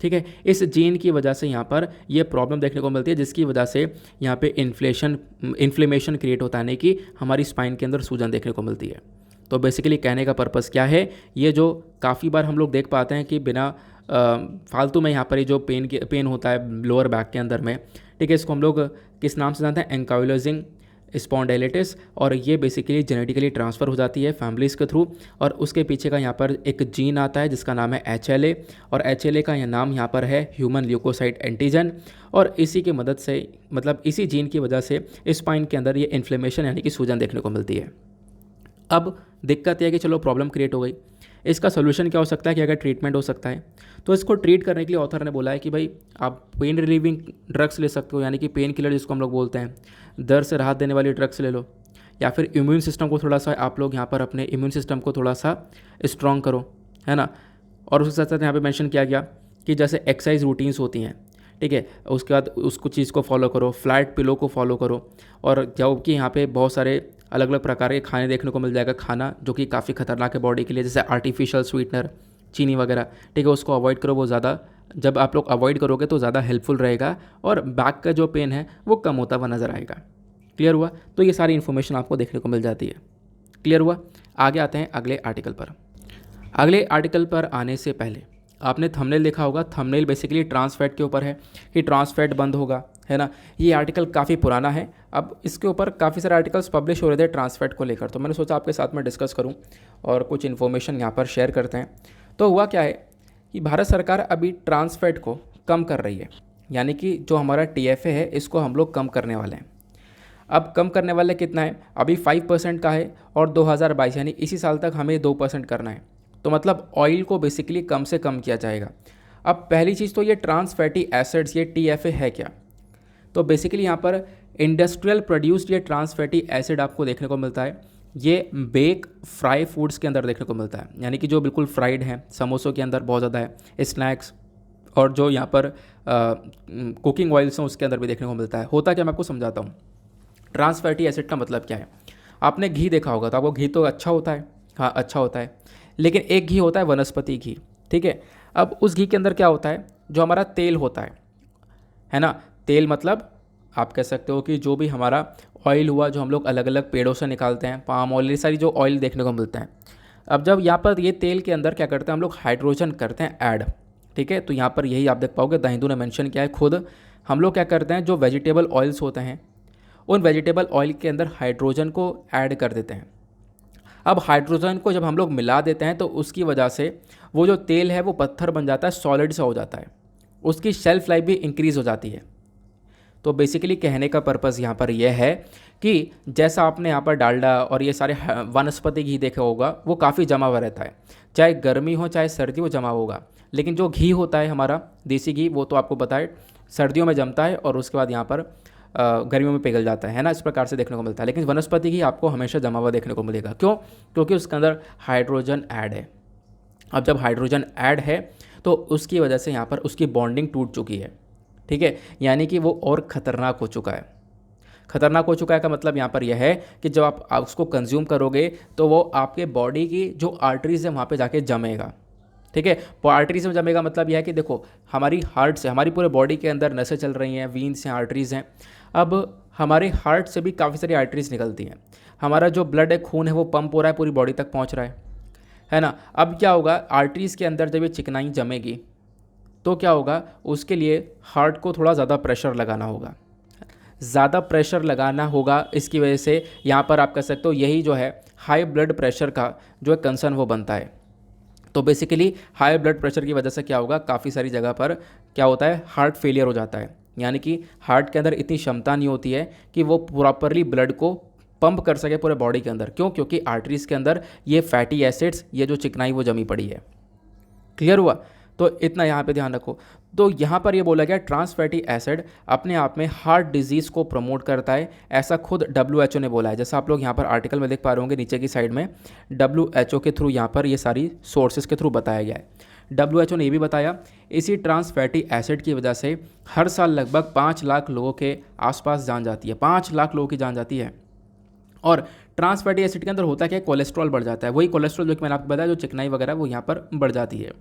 ठीक है, इस जीन की वजह से यहाँ पर ये प्रॉब्लम देखने को मिलती है, जिसकी वजह से यहाँ पे इन्फ्लेमेशन क्रिएट होता है, यानी कि हमारी स्पाइन के अंदर सूजन देखने को मिलती है। तो बेसिकली कहने का पर्पज़ क्या है, ये जो काफ़ी बार हम लोग देख पाते हैं कि बिना फालतू में यहाँ पर ये जो पेन होता है लोअर बैक के अंदर में, ठीक है, इसको हम लोग किस नाम से जानते हैं, एंकाइलोजिंग स्पॉन्डाइलिटिस, और ये बेसिकली जेनेटिकली ट्रांसफ़र हो जाती है फैमिलीज़ के थ्रू। और उसके पीछे का यहाँ पर एक जीन आता है जिसका नाम है HLA, और HLA का यह नाम यहाँ पर है ह्यूमन ल्यूकोसाइट एंटीजन, और इसी की मदद से, मतलब इसी जीन की वजह से स्पाइन के अंदर ये इन्फ्लेमेशन यानी कि सूजन देखने को मिलती है। अब दिक्कत यह है कि चलो प्रॉब्लम क्रिएट हो गई, इसका सोल्यूशन क्या हो सकता है कि अगर ट्रीटमेंट हो सकता है, तो इसको ट्रीट करने के लिए ऑथर ने बोला है कि भाई आप पेन रिलीविंग ड्रग्स ले सकते हो, यानी कि पेन किलर जिसको हम लोग बोलते हैं, दर्द से राहत देने वाली ड्रग्स ले लो, या फिर इम्यून सिस्टम को थोड़ा सा आप लोग यहाँ पर अपने इम्यून सिस्टम को थोड़ा सा स्ट्रॉन्ग करो, है ना। और उसके साथ साथ यहाँ पे मेंशन किया गया कि जैसे एक्सरसाइज रूटीन्स होती हैं, ठीक है, उसके बाद उसको चीज़ को फॉलो करो, फ्लैट पिलो को फॉलो करो, और जबकि यहाँ पे बहुत सारे अलग अलग प्रकार के खाने देखने को मिल जाएगा, खाना जो कि काफ़ी खतरनाक है बॉडी के लिए, जैसे आर्टिफिशियल स्वीटनर, चीनी वगैरह, ठीक है, उसको अवॉइड करो। वो ज़्यादा, जब आप लोग अवॉइड करोगे तो ज़्यादा हेल्पफुल रहेगा, और बैक का जो पेन है वो कम होता हुआ नज़र आएगा। क्लियर हुआ? तो ये सारी इन्फॉर्मेशन आपको देखने को मिल जाती है। क्लियर हुआ? आगे आते हैं अगले आर्टिकल पर। अगले आर्टिकल पर आने से पहले आपने थंबनेल देखा होगा, थंबनेल बेसिकली ट्रांस फैट के ऊपर है कि ट्रांस फैट बंद होगा, है ना। ये आर्टिकल काफ़ी पुराना है, अब इसके ऊपर काफ़ी सारे आर्टिकल्स पब्लिश हो रहे थे ट्रांस फैट को लेकर, तो मैंने सोचा आपके साथ में डिस्कस करूं और कुछ इन्फॉर्मेशन यहाँ पर शेयर करते हैं। तो हुआ क्या है कि भारत सरकार अभी ट्रांस फैट को कम कर रही है, यानी कि जो हमारा TFA है इसको हम लोग कम करने वाले हैं। अब कम करने वाले कितना है, अभी 5% का है, और 2022 यानी इसी साल तक हमें 2% करना है। तो मतलब ऑयल को बेसिकली कम से कम किया जाएगा। अब पहली चीज़ तो ये ट्रांस फैटी एसिड्स, ये TFA है क्या, तो बेसिकली यहाँ पर इंडस्ट्रियल प्रोड्यूस्ड ये ट्रांस फैटी एसिड आपको देखने को मिलता है। ये बेक फ्राई फूड्स के अंदर देखने को मिलता है, यानी कि जो बिल्कुल फ्राइड है, समोसों के अंदर बहुत ज़्यादा है, स्नैक्स, और जो यहाँ पर कुकिंग ऑयल्स हैं उसके अंदर भी देखने को मिलता है। होता क्या, मैं आपको समझाता हूँ। ट्रांस फैटी एसिड का मतलब क्या है, आपने घी देखा होगा, तो आपको घी तो अच्छा होता है, हाँ अच्छा होता है, लेकिन एक घी होता है वनस्पति घी, ठीक है। अब उस घी के अंदर क्या होता है, जो हमारा तेल होता है ना, तेल मतलब आप कह सकते हो कि जो भी हमारा ऑयल हुआ जो हम लोग अलग अलग पेड़ों से निकालते हैं, पाम ऑयल, ये सारी जो ऑयल देखने को मिलता है। अब जब यहाँ पर ये तेल के अंदर क्या करते हैं हम लोग, हाइड्रोजन करते हैं ऐड, ठीक है। तो यहाँ पर यही आप देख पाओगे, द हिंदू ने मेंशन किया है खुद, हम लोग क्या करते हैं, जो वेजिटेबल ऑयल्स होते हैं उन वेजिटेबल ऑयल के अंदर हाइड्रोजन को ऐड कर देते हैं। अब हाइड्रोजन को जब हम लोग मिला देते हैं तो उसकी वजह से वो जो तेल है वो पत्थर बन जाता है, सॉलिड सा हो जाता है, उसकी शेल्फ लाइफ भी इंक्रीज़ हो जाती है। तो बेसिकली कहने का पर्पज़ यहाँ पर यह है कि जैसा आपने यहाँ पर डालडा और ये सारे वनस्पति घी देखा होगा, वो काफ़ी जमा हुआ रहता है, चाहे गर्मी हो चाहे सर्दी हो जमा होगा। लेकिन जो घी होता है हमारा देसी घी, वो तो आपको पता है सर्दियों में जमता है और उसके बाद यहाँ पर गर्मियों में पिघल जाता है ना, इस प्रकार से देखने को मिलता है। लेकिन वनस्पति घी आपको हमेशा जमा हुआ देखने को मिलेगा। क्यों? क्योंकि उसके अंदर हाइड्रोजन ऐड है। अब जब हाइड्रोजन ऐड है तो उसकी वजह से यहाँ पर उसकी बॉन्डिंग टूट चुकी है, ठीक है, यानी कि वो और ख़तरनाक हो चुका है। खतरनाक हो चुका है का मतलब यहाँ पर यह है कि जब आप उसको कंज्यूम करोगे तो वो आपके बॉडी की जो आर्टरीज है वहाँ पे जाके जमेगा, ठीक है। आर्टरीज में जमेगा मतलब यह है कि देखो हमारी हार्ट से, हमारी पूरे बॉडी के अंदर नसें चल रही हैं, वीन्स हैं, आर्टरीज हैं। अब हमारे हार्ट से भी काफ़ी सारी आर्टरीज निकलती हैं, हमारा जो ब्लड है, खून है, वो पंप हो रहा है, पूरी बॉडी तक पहुँच रहा है ना। अब क्या होगा, आर्टरीज के अंदर जब ये चिकनाई जमेगी तो क्या होगा, उसके लिए हार्ट को थोड़ा ज़्यादा प्रेशर लगाना होगा, ज़्यादा प्रेशर लगाना होगा। इसकी वजह से यहाँ पर आप कह सकते हो यही जो है हाई ब्लड प्रेशर का जो कंसर्न वो बनता है। तो बेसिकली हाई ब्लड प्रेशर की वजह से क्या होगा, काफ़ी सारी जगह पर क्या होता है, हार्ट फेलियर हो जाता है, यानी कि हार्ट के अंदर इतनी क्षमता नहीं होती है कि वो प्रॉपरली ब्लड को पंप कर सके पूरे बॉडी के अंदर। क्यों? क्योंकि आर्टरीज़ के अंदर ये फैटी एसिड्स, ये जो चिकनाई वो जमी पड़ी है। क्लियर हुआ? तो इतना यहाँ पे ध्यान रखो। तो यहाँ पर ये बोला गया ट्रांस फैटी एसिड अपने आप में हार्ट डिजीज़ को प्रमोट करता है, ऐसा खुद WHO ने बोला है। जैसा आप लोग यहाँ पर आर्टिकल में देख पा रहे होंगे नीचे की साइड में, WHO के थ्रू यहाँ पर ये सारी सोर्सेज के थ्रू बताया गया है। WHO ने ये भी बताया इसी ट्रांस फैटी एसिड की वजह से हर साल लगभग 5 लाख लोगों के आसपास जान जाती है, 5 लाख लोगों की जान जाती है। और ट्रांस फैटी एसिड के अंदर होता क्या है, कोलेस्ट्रॉल बढ़ जाता है। वही कोलेस्ट्रॉल जो कि मैंने आपको बताया, जो चिकनाई वगैरह वो यहाँ पर बढ़ जाती है।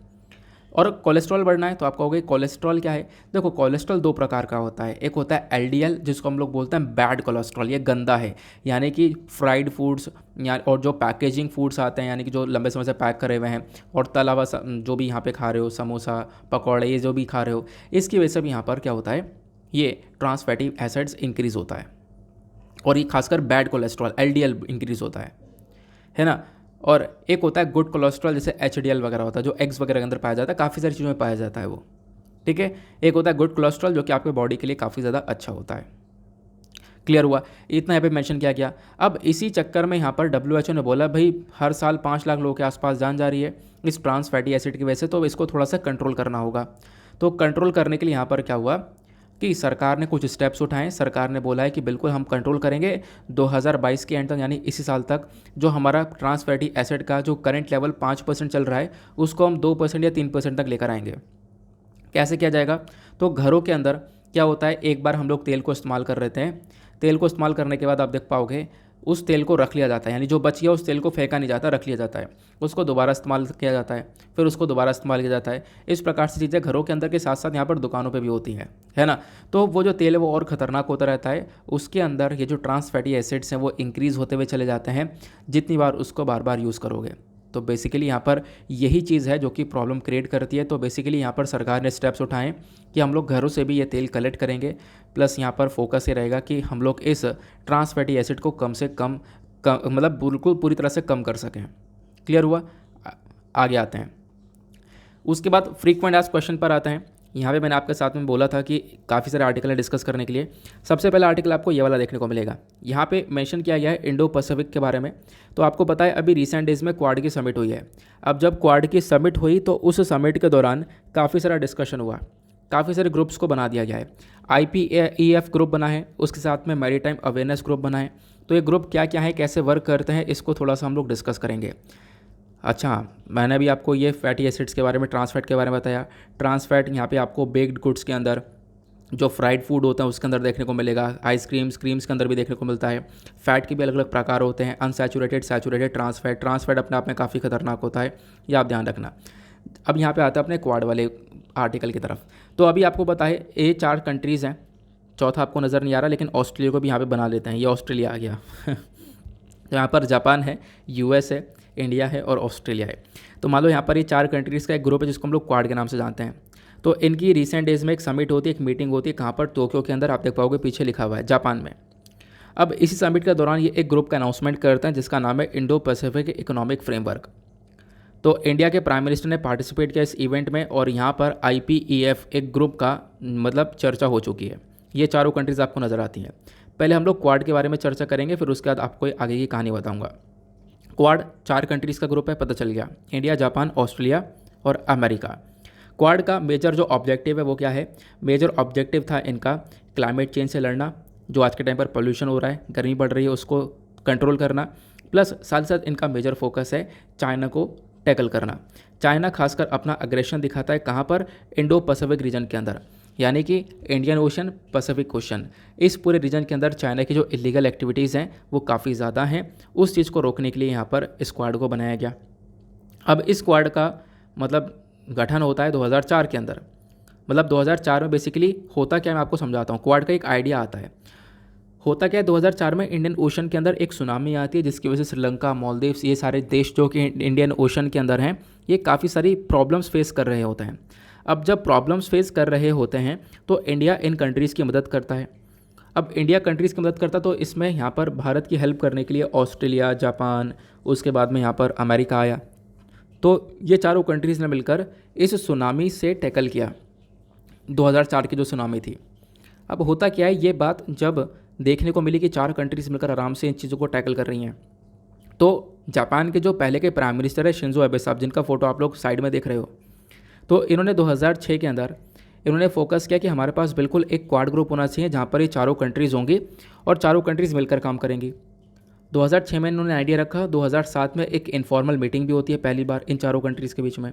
और कोलेस्ट्रॉल बढ़ना है तो आप कहोगे कोलेस्ट्रॉल क्या है। देखो कोलेस्ट्रॉल दो प्रकार का होता है, एक होता है एलडीएल जिसको हम लोग बोलते हैं बैड कोलेस्ट्रॉल, ये गंदा है, यानी कि फ्राइड फूड्स या और जो पैकेजिंग फूड्स आते हैं यानी कि जो लंबे समय से पैक करे हुए हैं और तला हुआ जो भी यहाँ पे खा रहे हो, समोसा पकौड़े ये जो भी खा रहे हो, इसकी वजह से भी यहाँ पर क्या होता है, ये ट्रांस फैटी एसिड्स इंक्रीज़ होता है और ये खासकर बैड कोलेस्ट्रॉल एलडीएल इंक्रीज़ होता है ना। और एक होता है गुड कोलेस्ट्रॉल जैसे एचडीएल वगैरह होता है जो एग्स वगैरह के अंदर पाया जाता है, काफ़ी सारी चीज़ों में पाया जाता है वो, ठीक है। एक होता है गुड कोलेस्ट्रॉल जो कि आपके बॉडी के लिए काफ़ी ज़्यादा अच्छा होता है। क्लियर हुआ, इतना यहाँ पे मेंशन किया गया। अब इसी चक्कर में यहाँ पर WHO ने बोला भाई हर साल 5 लाख लोगों के आसपास जान जा रही है इस ट्रांस फैटी एसिड की वजह से, तो इसको थोड़ा सा कंट्रोल करना होगा। तो कंट्रोल करने के लिए यहाँ पर क्या हुआ कि सरकार ने कुछ स्टेप्स उठाए। सरकार ने बोला है कि बिल्कुल हम कंट्रोल करेंगे 2022 के एंड तक, यानी इसी साल तक जो हमारा ट्रांस फैटी एसिड का जो करंट लेवल 5% चल रहा है उसको हम 2% या 3% तक लेकर आएंगे। कैसे किया जाएगा, तो घरों के अंदर क्या होता है, एक बार हम लोग तेल को इस्तेमाल कर रहे थे, तेल को इस्तेमाल करने के बाद आप देख पाओगे उस तेल को रख लिया जाता है, यानी जो बच गया उस तेल को फेंका नहीं जाता, रख लिया जाता है, उसको दोबारा इस्तेमाल किया जाता है, फिर उसको दोबारा इस्तेमाल किया जाता है। इस प्रकार से चीज़ें घरों के अंदर के साथ साथ यहाँ पर दुकानों पे भी होती है ना। तो वो जो तेल है वो और ख़तरनाक होता रहता है, उसके अंदर ये जो ट्रांस फैटी एसिड्स हैं वो इंक्रीज़ होते हुए चले जाते हैं जितनी बार उसको बार बार यूज़ करोगे। तो बेसिकली यहाँ पर यही चीज़ है जो कि प्रॉब्लम क्रिएट करती है। तो बेसिकली यहाँ पर सरकार ने स्टेप्स उठाए कि हम लोग घरों से भी ये तेल कलेक्ट करेंगे, प्लस यहाँ पर फोकस ये रहेगा कि हम लोग इस ट्रांस फैटी एसिड को कम से कम मतलब बिल्कुल पूरी तरह से कम कर सकें। क्लियर हुआ, आगे आते हैं। उसके बाद फ्रीक्वेंट आस्क्ड क्वेश्चन पर आते हैं। यहाँ पे मैंने आपके साथ में बोला था कि काफ़ी सारे आर्टिकल है डिस्कस करने के लिए। सबसे पहला आर्टिकल आपको ये वाला देखने को मिलेगा, यहाँ पे मेंशन किया गया है इंडो पैसिफिक के बारे में। तो आपको पता है अभी रिसेंट डेज़ में क्वाड की समिट हुई है। अब जब क्वाड की समिट हुई तो उस समिट के दौरान काफ़ी सारा डिस्कशन हुआ, काफ़ी सारे ग्रुप्स को बना दिया गया है। IPEF ग्रुप बना है, उसके साथ में मैरीटाइम अवेयरनेस ग्रुप बना है। तो ये ग्रुप क्या क्या है, कैसे वर्क करते हैं, इसको थोड़ा सा हम लोग डिस्कस करेंगे। अच्छा, मैंने भी आपको ये फैटी एसिड्स के बारे में, ट्रांस फैट के बारे में बताया। ट्रांस फैट यहाँ पे आपको बेक्ड गुड्स के अंदर, जो फ्राइड फूड होता है उसके अंदर देखने को मिलेगा, आइसक्रीम्स क्रीम्स के अंदर भी देखने को मिलता है। फैट के भी अलग अलग प्रकार होते हैं, अनसैचुरेटेड, सैचुरेटेड, ट्रांस फैट अपने आप में काफ़ी खतरनाक होता है, ये आप ध्यान रखना। अब यहाँ पे आता है अपने क्वाड वाले आर्टिकल की तरफ। तो अभी आपको पता है ये 4 कंट्रीज़ हैं, चौथा आपको नज़र नहीं आ रहा, लेकिन ऑस्ट्रेलिया को भी यहाँ पे बना लेते हैं, ये ऑस्ट्रेलिया आ गया तो यहाँ पर जापान है, US है, इंडिया है और ऑस्ट्रेलिया है। तो मान लो यहाँ पर ये 4 कंट्रीज़ का एक ग्रुप है जिसको हम लोग क्वाड के नाम से जानते हैं। तो इनकी रिसेंट डेज़ में एक समिट होती है, एक मीटिंग होती है, कहाँ पर, टोक्यो के अंदर, आप देख पाओगे पीछे लिखा हुआ है जापान में। अब इसी समिट के दौरान ये एक ग्रुप का अनाउंसमेंट करते हैं जिसका नाम है इंडो पैसिफिक इकोनॉमिक फ्रेमवर्क। तो इंडिया के प्राइम मिनिस्टर ने पार्टिसिपेट किया इस इवेंट में और यहाँ पर IPEF एक ग्रुप का मतलब चर्चा हो चुकी है। ये चारों कंट्रीज़ आपको नज़र आती हैं। पहले हम लोग क्वाड के बारे में चर्चा करेंगे, फिर उसके बाद आपको आगे की कहानी बताऊंगा। क्वाड 4 कंट्रीज़ का ग्रुप है, पता चल गया, इंडिया, जापान, ऑस्ट्रेलिया और अमेरिका। क्वाड का मेजर जो ऑब्जेक्टिव है वो क्या है, मेजर ऑब्जेक्टिव था इनका क्लाइमेट चेंज से लड़ना, जो आज के टाइम पर पोल्यूशन हो रहा है, गर्मी बढ़ रही है, उसको कंट्रोल करना, प्लस साथ साथ इनका मेजर फोकस है चाइना को टैकल करना। चाइना खासकर अपना अग्रेशन दिखाता है कहाँ पर, इंडो पैसिफिक रीजन के अंदर, यानी कि इंडियन ओशन, पैसिफिक ओशन, इस पूरे रीजन के अंदर चाइना की जो इलीगल एक्टिविटीज़ हैं वो काफ़ी ज़्यादा हैं। उस चीज़ को रोकने के लिए यहाँ पर स्क्वाड को बनाया गया। अब इस स्क्वाड का मतलब गठन होता है 2004 के अंदर। मतलब 2004 में बेसिकली होता क्या, मैं आपको समझाता हूँ। क्वाड का एक आइडिया आता है, होता क्या है, 2004 में इंडियन ओशन के अंदर एक सुनामी आती है जिसकी वजह से श्रीलंका, मालदीव्स, ये सारे देश जो कि इंडियन ओशन के अंदर हैं, ये काफ़ी सारी प्रॉब्लम्स फेस कर रहे होते हैं। अब जब प्रॉब्लम्स फेस कर रहे होते हैं तो इंडिया इन कंट्रीज़ की मदद करता है। अब इंडिया कंट्रीज़ की मदद करता तो इसमें यहाँ पर भारत की हेल्प करने के लिए ऑस्ट्रेलिया, जापान, उसके बाद में यहाँ पर अमेरिका आया। तो ये चारों कंट्रीज़ ने मिलकर इस सुनामी से टैकल किया, 2004 की जो सुनामी थी। अब होता क्या है, ये बात जब देखने को मिली कि 4 कंट्रीज़ मिलकर आराम से इन चीज़ों को टैकल कर रही हैं, तो जापान के जो पहले के प्राइम मिनिस्टर है शिंजो एबे साहब, जिनका फ़ोटो आप लोग साइड में देख रहे हो, तो इन्होंने 2006 के अंदर इन्होंने फोकस किया कि हमारे पास बिल्कुल एक क्वाड ग्रुप होना चाहिए जहाँ पर ये चारों कंट्रीज़ होंगी और चारों कंट्रीज़ मिलकर काम करेंगी। 2006 में इन्होंने आइडिया रखा, 2007 में एक इनफॉर्मल मीटिंग भी होती है पहली बार इन चारों कंट्रीज़ के बीच में।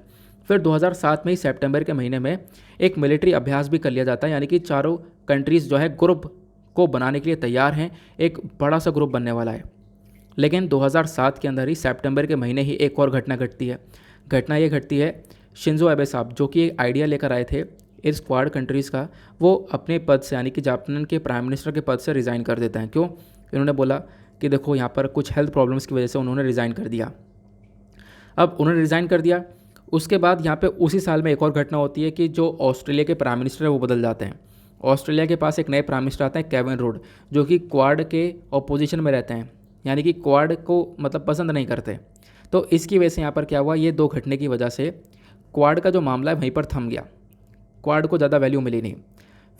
फिर 2007 में ही सितंबर के महीने में एक मिलिट्री अभ्यास भी कर लिया जाता है, यानी कि चारों कंट्रीज़ जो है ग्रुप को बनाने के लिए तैयार हैं, एक बड़ा सा ग्रुप बनने वाला है। लेकिन 2007 के अंदर ही सितंबर के महीने ही एक और घटना घटती है। घटना ये घटती है शिंजो एबे साहब जो कि एक आइडिया लेकर आए थे इस क्वाड कंट्रीज़ का, वो अपने पद से यानी कि जापान के प्राइम मिनिस्टर के पद से रिज़ाइन कर देते हैं। क्यों? इन्होंने बोला कि देखो यहाँ पर कुछ हेल्थ प्रॉब्लम्स की वजह से उन्होंने रिज़ाइन कर दिया। अब उन्होंने रिज़ाइन कर दिया, उसके बाद यहाँ पे उसी साल में एक और घटना होती है कि जो ऑस्ट्रेलिया के प्राइम मिनिस्टर है वो बदल जाते हैं। ऑस्ट्रेलिया के पास एक नए प्राइम मिनिस्टर आते हैं केविन रूड, जो कि क्वाड के ऑपोजिशन में रहते हैं, यानी कि क्वाड को मतलब पसंद नहीं करते। तो इसकी वजह से यहाँ पर क्या हुआ, ये दो घटने की वजह से क्वाड का जो मामला है वहीं पर थम गया, क्वाड को ज़्यादा वैल्यू मिली नहीं।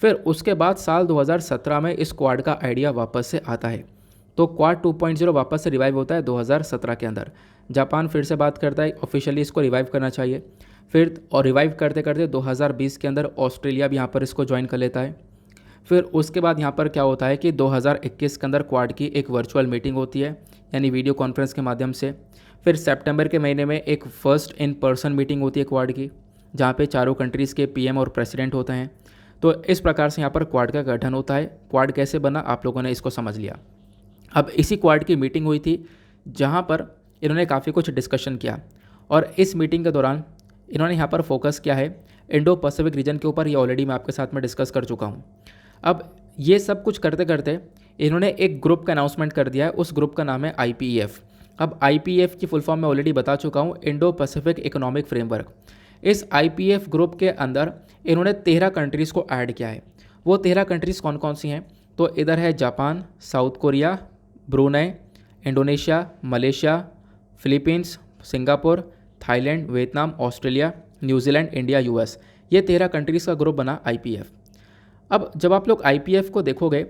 फिर उसके बाद साल 2017 में इस क्वाड का आइडिया वापस से आता है, तो क्वाड 2.0 वापस से रिवाइव होता है 2017 के अंदर। जापान फिर से बात करता है ऑफिशियली इसको रिवाइव करना चाहिए। फिर और रिवाइव करते करते 2020 के अंदर ऑस्ट्रेलिया भी यहाँ पर इसको ज्वाइन कर लेता है। फिर उसके बाद यहाँ पर क्या होता है कि 2021 के अंदर क्वाड की एक वर्चुअल मीटिंग होती है, यानी वीडियो कॉन्फ्रेंस के माध्यम से। फिर सितंबर के महीने में एक फर्स्ट इन पर्सन मीटिंग होती है क्वाड की, जहाँ पे चारों कंट्रीज़ के पीएम और प्रेसिडेंट होते हैं। तो इस प्रकार से यहाँ पर क्वाड का गठन होता है। क्वाड कैसे बना आप लोगों ने इसको समझ लिया। अब इसी क्वाड की मीटिंग हुई थी जहाँ पर इन्होंने काफ़ी कुछ डिस्कशन किया, और इस मीटिंग के दौरान इन्होंने यहाँ पर फोकस किया है इंडो पैसिफिक रीजन के ऊपर। ये ऑलरेडी मैं आपके साथ में डिस्कस कर चुका हूँ। अब ये सब कुछ करते करते इन्होंने एक ग्रुप का अनाउंसमेंट कर दिया है, उस ग्रुप का नाम है IPEF। अब IPEF की फुल फॉर्म मैं ऑलरेडी बता चुका हूँ, इंडो पैसिफिक इकोनॉमिक फ्रेमवर्क। इस IPEF ग्रुप के अंदर इन्होंने 13 कंट्रीज़ को ऐड किया है। वो 13 कंट्रीज़ कौन कौन सी हैं? तो इधर है Japan, south Korea, Brunei, Indonesia, Malaysia, Philippines, Singapore, Thailand, Vietnam, Australia, New Zealand, India, US। ये 13 कंट्रीज़ का ग्रुप बना IPEF। अब जब आप लोग IPEF को देखोगे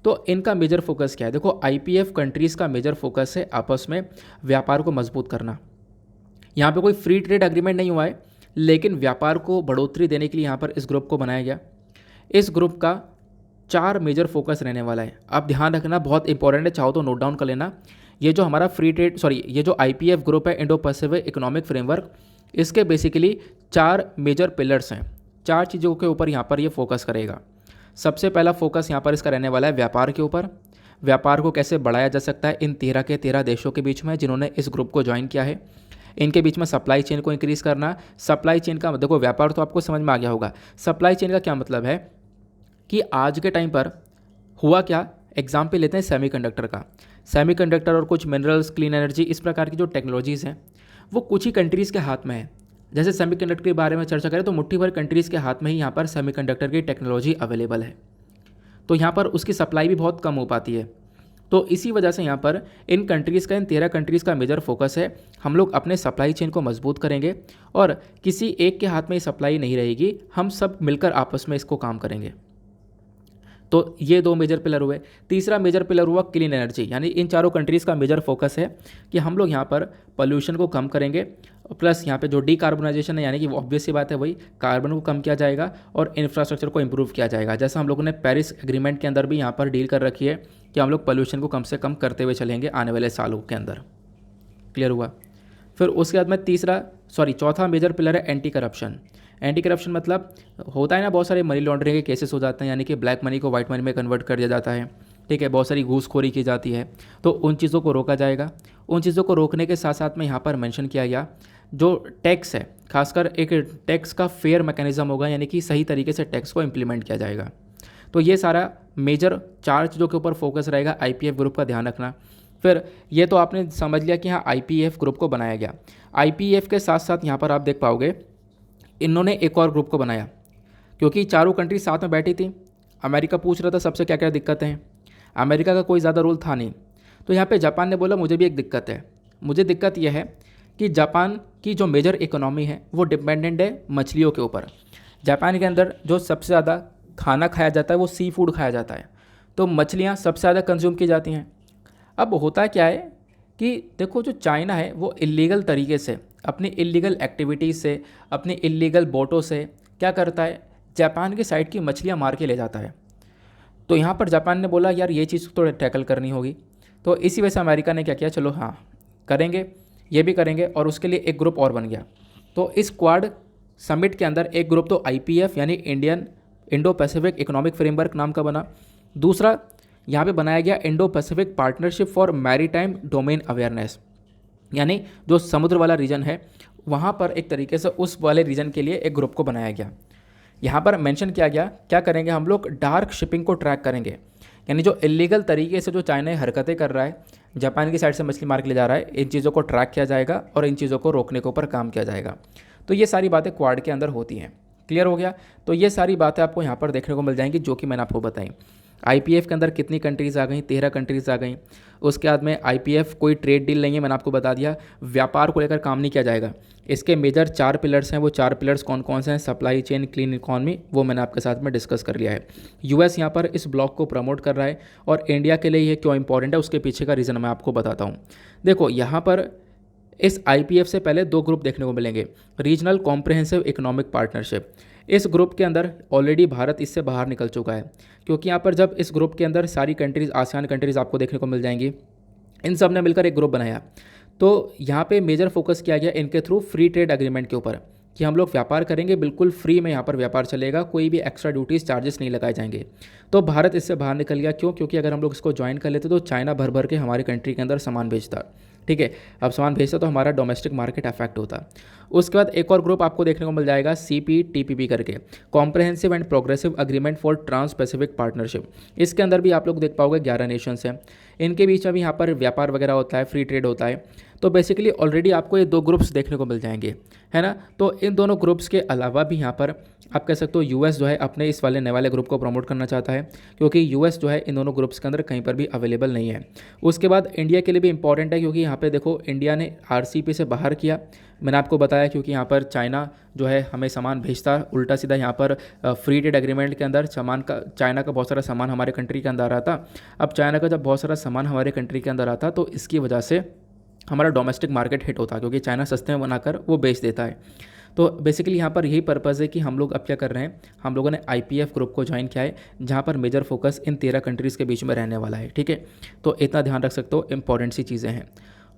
तो इनका मेजर फोकस क्या है? देखो IPEF कंट्रीज़ का मेजर फोकस है आपस में व्यापार को मजबूत करना। यहाँ पे कोई फ्री ट्रेड एग्रीमेंट नहीं हुआ है, लेकिन व्यापार को बढ़ोतरी देने के लिए यहाँ पर इस ग्रुप को बनाया गया। इस ग्रुप का 4 मेजर फोकस रहने वाला है। आप ध्यान रखना, बहुत इंपॉर्टेंट है, चाहो तो नोट डाउन कर लेना। ये जो हमारा ये जो IPEF ग्रुप है, इंडो पैसिफिक इकोनॉमिक फ्रेमवर्क, इसके बेसिकली 4 मेजर पिलर्स हैं। 4 चीज़ों के ऊपर यहाँ पर ये फोकस करेगा। सबसे पहला फोकस यहाँ पर इसका रहने वाला है व्यापार के ऊपर। व्यापार को कैसे बढ़ाया जा सकता है इन 13 के 13 देशों के बीच में जिन्होंने इस ग्रुप को ज्वाइन किया है। इनके बीच में सप्लाई चेन को इंक्रीज़ करना। सप्लाई चेन का देखो, व्यापार तो आपको समझ में आ गया होगा। सप्लाई चेन का क्या मतलब है कि आज के टाइम पर हुआ क्या, एग्जाम्पल लेते हैं सेमीकंडक्टर का। सेमीकंडक्टर और कुछ मिनरल्स, क्लीन एनर्जी, इस प्रकार की जो टेक्नोलॉजीज़ हैं वो कुछ ही कंट्रीज़ के हाथ में है। जैसे सेमीकंडक्टर के बारे में चर्चा करें तो मुट्ठी भर कंट्रीज़ के हाथ में ही यहाँ पर सेमीकंडक्टर की टेक्नोलॉजी अवेलेबल है, तो यहाँ पर उसकी सप्लाई भी बहुत कम हो पाती है। तो इसी वजह से यहाँ पर इन 13 कंट्रीज़ का मेजर फोकस है, हम लोग अपने सप्लाई चेन को मजबूत करेंगे और किसी एक के हाथ में ये सप्लाई नहीं रहेगी, हम सब मिलकर आपस में इसको काम करेंगे। तो ये 2 मेजर पिलर हुए। तीसरा मेजर पिलर हुआ क्लीन एनर्जी, यानी इन चारों कंट्रीज़ का मेजर फोकस है कि हम लोग यहाँ पर पोल्यूशन को कम करेंगे, प्लस यहाँ पे जो डीकार्बोनाइजेशन है, यानी कि ऑब्वियस सी बात है वही कार्बन को कम किया जाएगा और इंफ्रास्ट्रक्चर को इंप्रूव किया जाएगा। जैसा हम लोगों ने पेरिस एग्रीमेंट के अंदर भी यहाँ पर डील कर रखी है कि हम लोग पोल्यूशन को कम से कम करते हुए चलेंगे आने वाले सालों के अंदर। क्लियर हुआ? फिर उसके बाद में चौथा मेजर पिलर है एंटी करप्शन। एंटी करप्शन मतलब होता है ना, बहुत सारे मनी लॉन्ड्रिंग के केसेस हो जाते हैं, यानी कि ब्लैक मनी को वाइट मनी में कन्वर्ट कर दिया जाता है। ठीक है, बहुत सारी घूसखोरी की जाती है, तो उन चीज़ों को रोका जाएगा। उन चीज़ों को रोकने के साथ साथ में यहाँ पर मेंशन किया गया जो टैक्स है, खासकर एक टैक्स का फेयर मैकेनिज्म होगा, यानी कि सही तरीके से टैक्स को इम्प्लीमेंट किया जाएगा। तो ये सारा मेजर 4 चीज़ों के ऊपर फोकस रहेगा IPEF ग्रुप का, ध्यान रखना। फिर ये तो आपने समझ लिया कि हाँ IPEF ग्रुप को बनाया गया। IPEF के साथ साथ यहाँ पर आप देख पाओगे इन्होंने एक और ग्रुप को बनाया, क्योंकि चारों कंट्री साथ में बैठी थी। अमेरिका पूछ रहा था सबसे क्या क्या दिक्कतें हैं, अमेरिका का कोई ज़्यादा रोल था नहीं। तो यहाँ पे जापान ने बोला मुझे भी एक दिक्कत है। मुझे दिक्कत यह है कि जापान की जो मेजर इकोनॉमी है वो डिपेंडेंट है मछलियों के ऊपर। जापान के अंदर जो सबसे ज़्यादा खाना खाया जाता है वो सी फूड खाया जाता है, तो मछलियाँ सबसे ज़्यादा कंज्यूम की जाती हैं। अब होता क्या है कि देखो, जो चाइना है वो इलीगल तरीके से अपनी इलीगल एक्टिविटीज़ से, अपनी इलीगल बोटों से क्या करता है, जापान की साइड की मछलियाँ मार के ले जाता है। तो यहाँ पर जापान ने बोला यार ये चीज़ तो टैकल करनी होगी। तो इसी वजह से अमेरिका ने क्या किया, चलो हाँ करेंगे, ये भी करेंगे, और उसके लिए एक ग्रुप और बन गया। तो इस क्वाड समिट के अंदर एक ग्रुप तो IPEF यानी इंडो पैसिफिक इकोनॉमिक फ्रेमवर्क नाम का बना। दूसरा यहाँ पे बनाया गया Indo Pacific partnership for maritime domain awareness, यानी जो समुद्र वाला रीजन है वहाँ पर एक तरीके से उस वाले रीजन के लिए एक ग्रुप को बनाया गया। यहाँ पर मेंशन किया गया क्या करेंगे हम लोग, डार्क शिपिंग को ट्रैक करेंगे, यानी जो इलीगल तरीके से जो चाइना हरकतें कर रहा है, जापान की साइड से मछली मार के ले जा रहा है, इन चीज़ों को ट्रैक किया जाएगा और इन चीज़ों को रोकने के ऊपर काम किया जाएगा। तो ये सारी बातें क्वाड के अंदर होती हैं। क्लियर हो गया। तो ये सारी बातें आपको यहाँ पर देखने को मिल जाएंगी जो कि मैंने आपको बताई। आईपीएफ के अंदर कितनी कंट्रीज़ आ गई, 13 कंट्रीज़ आ गई। उसके बाद में आईपीएफ कोई ट्रेड डील नहीं है, मैंने आपको बता दिया। व्यापार को लेकर काम नहीं किया जाएगा। इसके मेजर 4 पिलर्स हैं, वो 4 पिलर्स कौन कौन से हैं, सप्लाई चेन, क्लीन इकॉनमी, वो मैंने आपके साथ में डिस्कस कर लिया है। यूएस यहाँ पर इस ब्लॉक को प्रमोट कर रहा है और इंडिया के लिए ये क्यों इंपॉर्टेंट है उसके पीछे का रीज़न मैं आपको बताता हूँ। देखो यहाँ पर इस आईपीएफ से पहले 2 ग्रुप देखने को मिलेंगे, रीजनल कॉम्प्रिहेंसिव इकोनॉमिक पार्टनरशिप। इस ग्रुप के अंदर ऑलरेडी भारत इससे बाहर निकल चुका है, क्योंकि यहाँ पर जब इस ग्रुप के अंदर सारी कंट्रीज़, आसियान कंट्रीज़ आपको देखने को मिल जाएंगी, इन सब ने मिलकर एक ग्रुप बनाया। तो यहाँ पे मेजर फोकस किया गया इनके थ्रू फ्री ट्रेड एग्रीमेंट के ऊपर कि हम लोग व्यापार करेंगे, बिल्कुल फ्री में यहाँ पर व्यापार चलेगा, कोई भी एक्स्ट्रा ड्यूटीज़ चार्जेस नहीं लगाए जाएंगे। तो भारत इससे बाहर निकल गया। क्यों? क्योंकि अगर हम लोग इसको ज्वाइन कर लेते तो चाइना भर भर के हमारी कंट्री के अंदर सामान भेजता। ठीक है, अब सामान भेजता तो हमारा डोमेस्टिक मार्केट अफेक्ट होता। उसके बाद एक और ग्रुप आपको देखने को मिल जाएगा CPTPP करके, comprehensive and progressive agreement for trans Pacific partnership. इसके अंदर भी आप लोग देख पाओगे 11 नेशंस हैं, इनके बीच में भी यहाँ पर व्यापार वगैरह होता है, फ्री ट्रेड होता है। तो बेसिकली ऑलरेडी आपको ये 2 ग्रुप्स देखने को मिल जाएंगे, है ना। तो इन दोनों ग्रुप्स के अलावा भी यहाँ पर आप कह सकते हो यूएस जो है अपने इस वाले नए वाले ग्रुप को प्रमोट करना चाहता है, क्योंकि यूएस जो है इन दोनों ग्रुप्स के अंदर कहीं पर भी अवेलेबल नहीं है। उसके बाद इंडिया के लिए भी इंपॉर्टेंट है, क्योंकि यहाँ पे देखो इंडिया ने RCEP से बाहर किया, मैंने आपको बताया, क्योंकि यहाँ पर चाइना जो है हमें सामान भेजता उल्टा सीधा। यहाँ पर फ्री ट्रेड एग्रीमेंट के अंदर चाइना का बहुत सारा सामान हमारे कंट्री के अंदर आता। अब चाइना का जब बहुत सारा सामान हमारे कंट्री के अंदर आता तो इसकी वजह से हमारा डोमेस्टिक मार्केट हिट होता, क्योंकि चाइना सस्ते में बनाकर वो बेच देता है। तो बेसिकली यहाँ पर यही पर्पज़ है कि हम लोग अब क्या कर रहे हैं, हम लोगों ने IPF ग्रुप को ज्वाइन किया है, जहाँ पर मेजर फोकस इन 13 कंट्रीज़ के बीच में रहने वाला है। ठीक है, तो इतना ध्यान रख सकते हो, इंपॉर्टेंट सी चीज़ें हैं।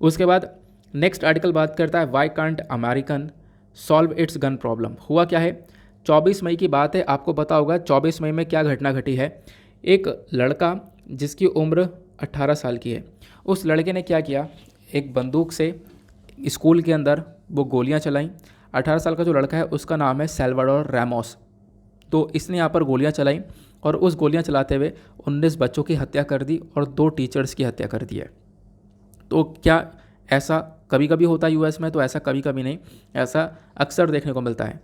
उसके बाद नेक्स्ट आर्टिकल बात करता है why can't American solve it's gun problem. हुआ क्या है, 24 मई की बात है, आपको पता होगा 24 मई में क्या घटना घटी है। एक लड़का जिसकी उम्र 18 साल की है, उस लड़के ने क्या किया, एक बंदूक से स्कूल के अंदर वो गोलियां चलाईं। 18 साल का जो लड़का है उसका नाम है सैल्वाडोर रैमोस। तो इसने यहाँ पर गोलियां चलाईं और उस गोलियां चलाते हुए 19 बच्चों की हत्या कर दी और 2 टीचर्स की हत्या कर दी है। तो क्या ऐसा कभी कभी होता है यूएस में? तो ऐसा कभी कभी नहीं, ऐसा अक्सर देखने को मिलता है।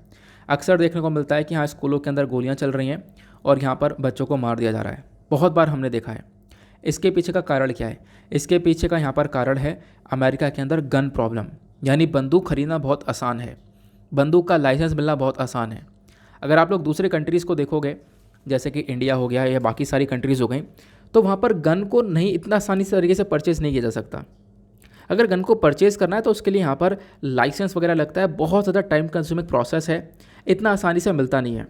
अक्सर देखने को मिलता है कि हाँ, स्कूलों के अंदर गोलियाँ चल रही हैं और यहाँ पर बच्चों को मार दिया जा रहा है। बहुत बार हमने देखा है। इसके पीछे का कारण क्या है? इसके पीछे का यहाँ पर कारण है अमेरिका के अंदर गन प्रॉब्लम, यानी बंदूक खरीदना बहुत आसान है, बंदूक का लाइसेंस मिलना बहुत आसान है। अगर आप लोग दूसरे कंट्रीज़ को देखोगे, जैसे कि इंडिया हो गया या बाकी सारी कंट्रीज़ हो गई, तो वहाँ पर गन को नहीं इतना आसानी से तरीके से परचेज़ नहीं किया जा सकता। अगर गन को परचेज़ करना है तो उसके लिए यहाँ पर लाइसेंस वगैरह लगता है, बहुत ज़्यादा टाइम कंज्यूमिंग प्रोसेस है, इतना आसानी से मिलता नहीं है।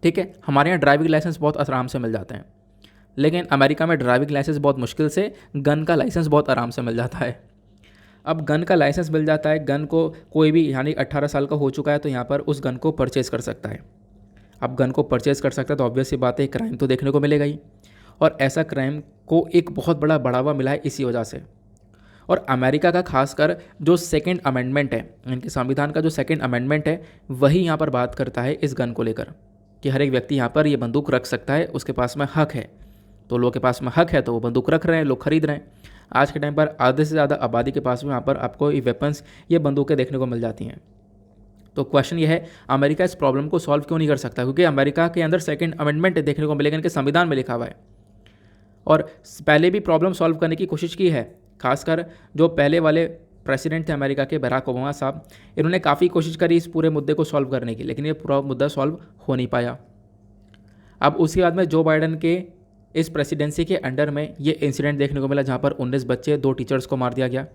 ठीक है, हमारे यहाँ ड्राइविंग लाइसेंस बहुत आराम से मिल जाते हैं, लेकिन अमेरिका में ड्राइविंग लाइसेंस बहुत मुश्किल से, गन का लाइसेंस बहुत आराम से मिल जाता है। अब गन का लाइसेंस मिल जाता है, गन को कोई भी यानी 18 साल का हो चुका है तो यहाँ पर उस गन को परचेज़ कर सकता है। अब गन को परचेज़ कर सकता है तो ऑब्वियस सी बात है क्राइम तो देखने को मिलेगा ही, और ऐसा क्राइम को एक बहुत बड़ा बढ़ावा मिला है इसी वजह से। और अमेरिका का खासकर जो सेकंड अमेंडमेंट है, इनके संविधान का जो सेकंड अमेंडमेंट है, वही यहाँ पर बात करता है इस गन को लेकर कि हर एक व्यक्ति यहाँ पर ये बंदूक रख सकता है, उसके पास में हक है। तो लोगों के पास में हक है तो वो बंदूक रख रहे हैं, लोग खरीद रहे हैं। आज के टाइम पर आधे से ज़्यादा आबादी के पास में यहाँ पर आपको ये वेपन्स, ये बंदूकें देखने को मिल जाती हैं। तो क्वेश्चन ये है, अमेरिका इस प्रॉब्लम को सॉल्व क्यों नहीं कर सकता? क्योंकि अमेरिका के अंदर सेकंड अमेंडमेंट देखने को मिलेगा, इनके संविधान में लिखा हुआ है, और पहले भी प्रॉब्लम सॉल्व करने की कोशिश की है। खासकर जो पहले वाले प्रेसिडेंट थे अमेरिका के, बराक ओबामा साहब, इन्होंने काफ़ी कोशिश करी इस पूरे मुद्दे को सॉल्व करने की, लेकिन ये पूरा मुद्दा सॉल्व हो नहीं पाया। अब उसके बाद में जो बाइडन के इस प्रेसिडेंसी के अंडर में ये इंसिडेंट देखने को मिला, जहाँ पर 19 बच्चे, 2 टीचर्स को मार दिया गया।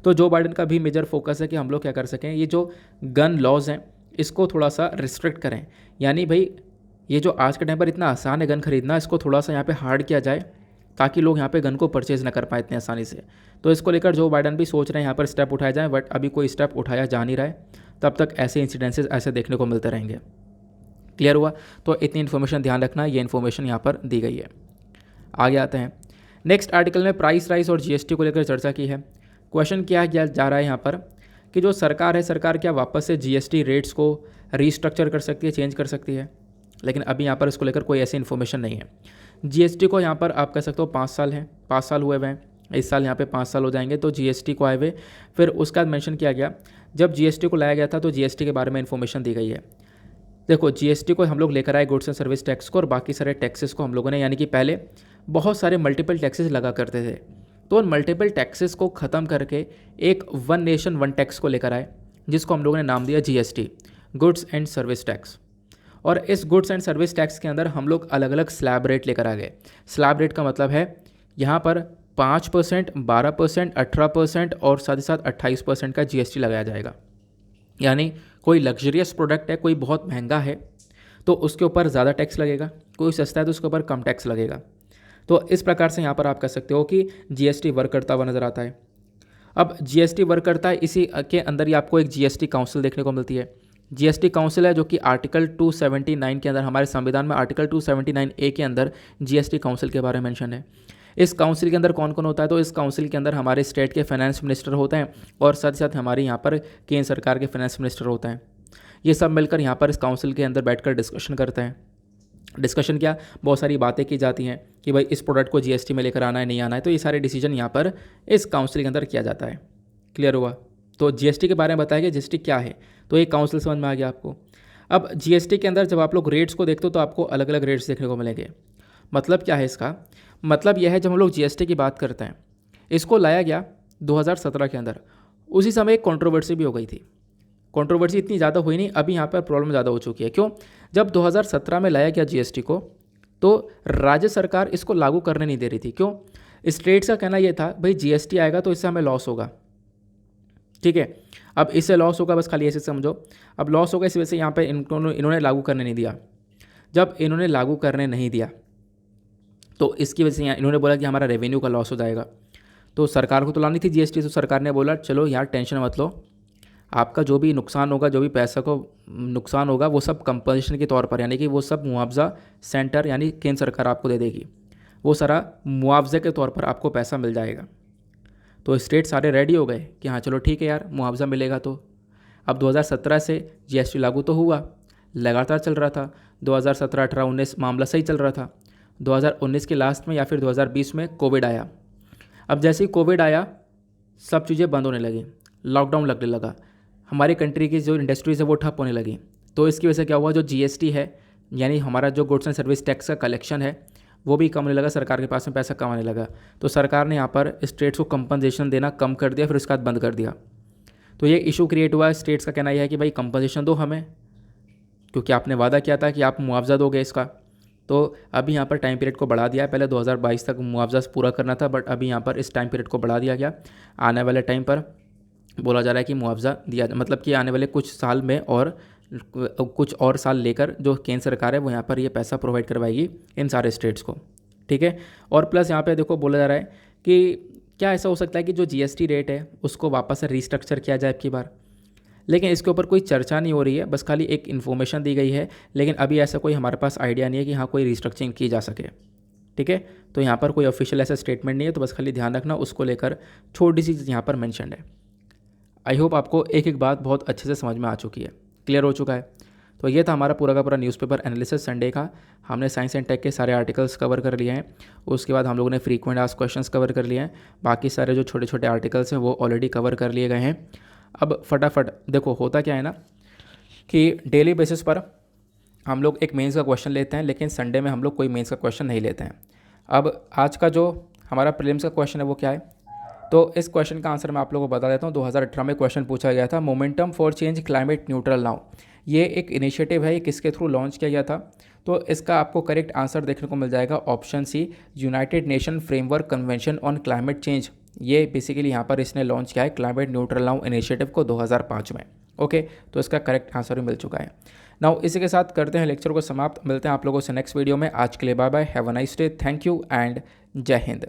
तो जो बाइडन का भी मेजर फोकस है कि हम लोग क्या कर सकें, ये जो गन लॉज हैं इसको थोड़ा सा रिस्ट्रिक्ट करें, यानी भाई ये जो आज के टाइम पर इतना आसान है गन खरीदना, इसको थोड़ा सा यहाँ पे हार्ड किया जाए ताकि लोग यहाँ पे गन को परचेज़ ना कर पाए इतनी आसानी से। तो इसको लेकर जो बाइडन भी सोच रहे हैं यहाँ पर स्टेप उठाए जाएँ, बट अभी कोई स्टेप उठाया जा नहीं रहा है। तब तक ऐसे इंसिडेंसेस ऐसे देखने को मिलते रहेंगे। क्लियर हुआ? तो इतनी इन्फॉर्मेशन ध्यान रखना, ये इन्फॉर्मेशन यहाँ पर दी गई है। आगे आते हैं। नेक्स्ट आर्टिकल में प्राइस राइज और GST को लेकर चर्चा की है। क्वेश्चन क्या किया जा रहा है यहाँ पर कि जो सरकार है, सरकार क्या वापस से जीएसटी रेट्स को रीस्ट्रक्चर कर सकती है, चेंज कर सकती है, लेकिन अभी यहाँ पर इसको लेकर कोई ऐसी इन्फॉर्मेशन नहीं है। जीएसटी को यहाँ पर आप कह सकते हो 5 साल हैं, 5 साल हुए हुए हैं, इस साल यहाँ पे 5 साल हो जाएंगे तो जीएसटी को आए हुए। फिर उसके बाद मेंशन किया गया, जब जीएसटी को लाया गया था तो जीएसटी के बारे में इन्फॉर्मेशन दी गई है। देखो, जीएसटी को हम लोग लेकर आए गुड्स एंड सर्विस टैक्स को, और बाकी सारे टैक्सेस को हम लोगों ने, यानी कि पहले बहुत सारे मल्टीपल टैक्सेस लगा करते थे, तो उन मल्टीपल टैक्सेस को ख़त्म करके एक वन नेशन वन टैक्स को लेकर आए, जिसको हम लोगों ने नाम दिया GST, goods and service tax. और इस गुड्स एंड सर्विस टैक्स के अंदर हम लोग अलग अलग स्लैब रेट लेकर आ गए। स्लैब रेट का मतलब है यहाँ पर 5%, 12%, 18% और साथ ही साथ 28% का जीएसटी लगाया जाएगा। यानी कोई लग्जरियस प्रोडक्ट है, कोई बहुत महंगा है तो उसके ऊपर ज़्यादा टैक्स लगेगा, कोई सस्ता है तो उसके ऊपर कम टैक्स लगेगा। तो इस प्रकार से यहाँ पर आप कह सकते हो कि जीएसटी वर्क करता हुआ नज़र आता है। अब जीएसटी वर्क करता है, इसी के अंदर ही आपको एक जीएसटी काउंसिल देखने को मिलती है। जीएसटी काउंसिल है जो कि आर्टिकल 279 के अंदर, हमारे संविधान में आर्टिकल 279A के अंदर जीएसटी काउंसिल के बारे में मेंशन है। इस काउंसिल के अंदर कौन कौन होता है, तो इस काउंसिल के अंदर हमारे स्टेट के फाइनेंस मिनिस्टर होते हैं और साथ ही साथ हमारे यहाँ पर केंद्र सरकार के फाइनेंस मिनिस्टर होते हैं। ये सब मिलकर यहाँ पर इस काउंसिल के अंदर बैठकर डिस्कशन करते हैं। डिस्कशन क्या, बहुत सारी बातें की जाती हैं कि भाई इस प्रोडक्ट को जीएसटी में लेकर आना है, नहीं आना है, तो ये सारे डिसीजन यहाँ पर इस काउंसिल के अंदर किया जाता है। क्लियर हुआ? तो जीएसटी के बारे में बताया गया जीएसटी क्या है, तो ये काउंसिल समझ में आ गया आपको। अब जीएसटी के अंदर जब आप लोग रेट्स को देखते हो तो आपको अलग अलग रेट्स देखने को मिलेंगे। मतलब क्या है इसका, मतलब यह है जब हम लोग जीएसटी की बात करते हैं, इसको लाया गया 2017 के अंदर, उसी समय एक कंट्रोवर्सी भी हो गई थी। कंट्रोवर्सी इतनी ज़्यादा हुई नहीं, अभी यहाँ पर प्रॉब्लम ज़्यादा हो चुकी है। क्यों? जब 2017 में लाया गया जीएसटी को तो राज्य सरकार इसको लागू करने नहीं दे रही थी। क्यों? स्टेट्स का कहना यह था भाई जीएसटी आएगा तो इससे हमें लॉस होगा, ठीक है, अब इससे लॉस होगा, बस खाली ऐसे समझो, अब लॉस होगा, इस वजह से यहाँ पे इन्होंने लागू करने नहीं दिया। जब इन्होंने लागू करने नहीं दिया तो इसकी वजह से इन्होंने बोला कि हमारा रेवेन्यू का लॉस हो जाएगा, तो सरकार को तो लानी थी जीएसटी, तो सरकार ने बोला चलो यार टेंशन मत लो, आपका जो भी नुकसान होगा, जो भी पैसा को नुकसान होगा वो सब कंपनसेशन के तौर पर, यानी कि वो सब मुआवजा सेंटर यानी केंद्र सरकार आपको दे देगी, वो सारा मुआवजे के तौर पर आपको पैसा मिल जाएगा। तो स्टेट सारे रेडी हो गए कि हाँ चलो ठीक है यार, मुआवजा मिलेगा। तो अब 2017 से जीएसटी लागू तो हुआ, लगातार चल रहा था, 2017, 18, 19 मामला सही चल रहा था। 2019 के लास्ट में या फिर 2020 में कोविड आया। अब जैसे ही कोविड आया सब चीज़ें बंद होने लगी, लॉकडाउन लगने लगा, हमारी कंट्री की जो इंडस्ट्रीज़ है वो ठप होने लगी। तो इसकी वजह से क्या हुआ, जो जीएसटी है यानी हमारा जो गुड्स एंड सर्विस टैक्स का कलेक्शन है वो भी कम होने लगा, सरकार के पास में पैसा कम आने लगा। तो सरकार ने यहाँ पर स्टेट्स को कंपनसेशन देना कम कर दिया, फिर उसके बाद बंद कर दिया। तो ये इशू क्रिएट हुआ। स्टेट्स का कहना यह है कि भाई कंपनसेशन दो हमें, क्योंकि आपने वादा किया था कि आप मुआवजा दोगे इसका। तो अभी यहाँ पर टाइम पीरियड को बढ़ा दिया है, पहले 2022 तक मुआवजा पूरा करना था, बट अभी यहाँ पर इस टाइम पीरियड को बढ़ा दिया गया। आने वाले टाइम पर बोला जा रहा है कि मुआवजा दिया, मतलब कि आने वाले कुछ साल में और कुछ और साल लेकर जो केंद्र सरकार है वो यहाँ पर ये पैसा प्रोवाइड करवाएगी इन सारे स्टेट्स को, ठीक है। और प्लस यहाँ पे देखो बोला जा रहा है कि क्या ऐसा हो सकता है कि जो जीएसटी रेट है उसको वापस से रीस्ट्रक्चर किया जाए अब की बार, लेकिन इसके ऊपर कोई चर्चा नहीं हो रही है, बस खाली एक इन्फॉर्मेशन दी गई है, लेकिन अभी ऐसा कोई हमारे पास आइडिया नहीं है कि हाँ कोई रीस्ट्रक्चरिंग की जा सके, ठीक है। तो यहाँ पर कोई ऑफिशियल ऐसा स्टेटमेंट नहीं है, तो बस खाली ध्यान रखना, उसको लेकर छोटी सी चीज़ यहाँ पर मैंशन है। आई होप आपको एक एक बात बहुत अच्छे से समझ में आ चुकी है, क्लियर हो चुका है। तो ये था हमारा पूरा का पूरा न्यूज़पेपर एनालिसिस संडे का। हमने साइंस एंड टेक के सारे आर्टिकल्स कवर कर लिए हैं, उसके बाद हम लोगों ने फ्रीक्वेंट आस्क्ड क्वेश्चंस कवर कर लिए हैं, बाकी सारे जो छोटे छोटे आर्टिकल्स हैं वो ऑलरेडी कवर कर लिए गए हैं। अब फटाफट देखो होता क्या है ना कि डेली बेसिस पर हम लोग एक मेंस का क्वेश्चन लेते हैं, लेकिन संडे में हम लोग कोई मेंस का क्वेश्चन नहीं लेते हैं। अब आज का जो हमारा प्रीलिम्स का क्वेश्चन है वो क्या है, तो इस क्वेश्चन का आंसर मैं आप लोगों को बता देता हूँ। 2018 में क्वेश्चन पूछा गया था, momentum for change climate neutral now. ये एक इनिशिएटिव है, ये किसके थ्रू लॉन्च किया गया था, तो इसका आपको करेक्ट आंसर देखने को मिल जाएगा option C, United Nation framework convention on climate change. ये बेसिकली यहाँ पर इसने लॉन्च किया है क्लाइमेट न्यूट्रल नाउ इनिशिएटिव को 2005 में। ओके, तो इसका करेक्ट आंसर भी मिल चुका है। नाउ इसी के साथ करते हैं लेक्चर को समाप्त, मिलते हैं आप लोगों से नेक्स्ट वीडियो में। आज के लिए bye bye, have a nice day, thank you and जय हिंद।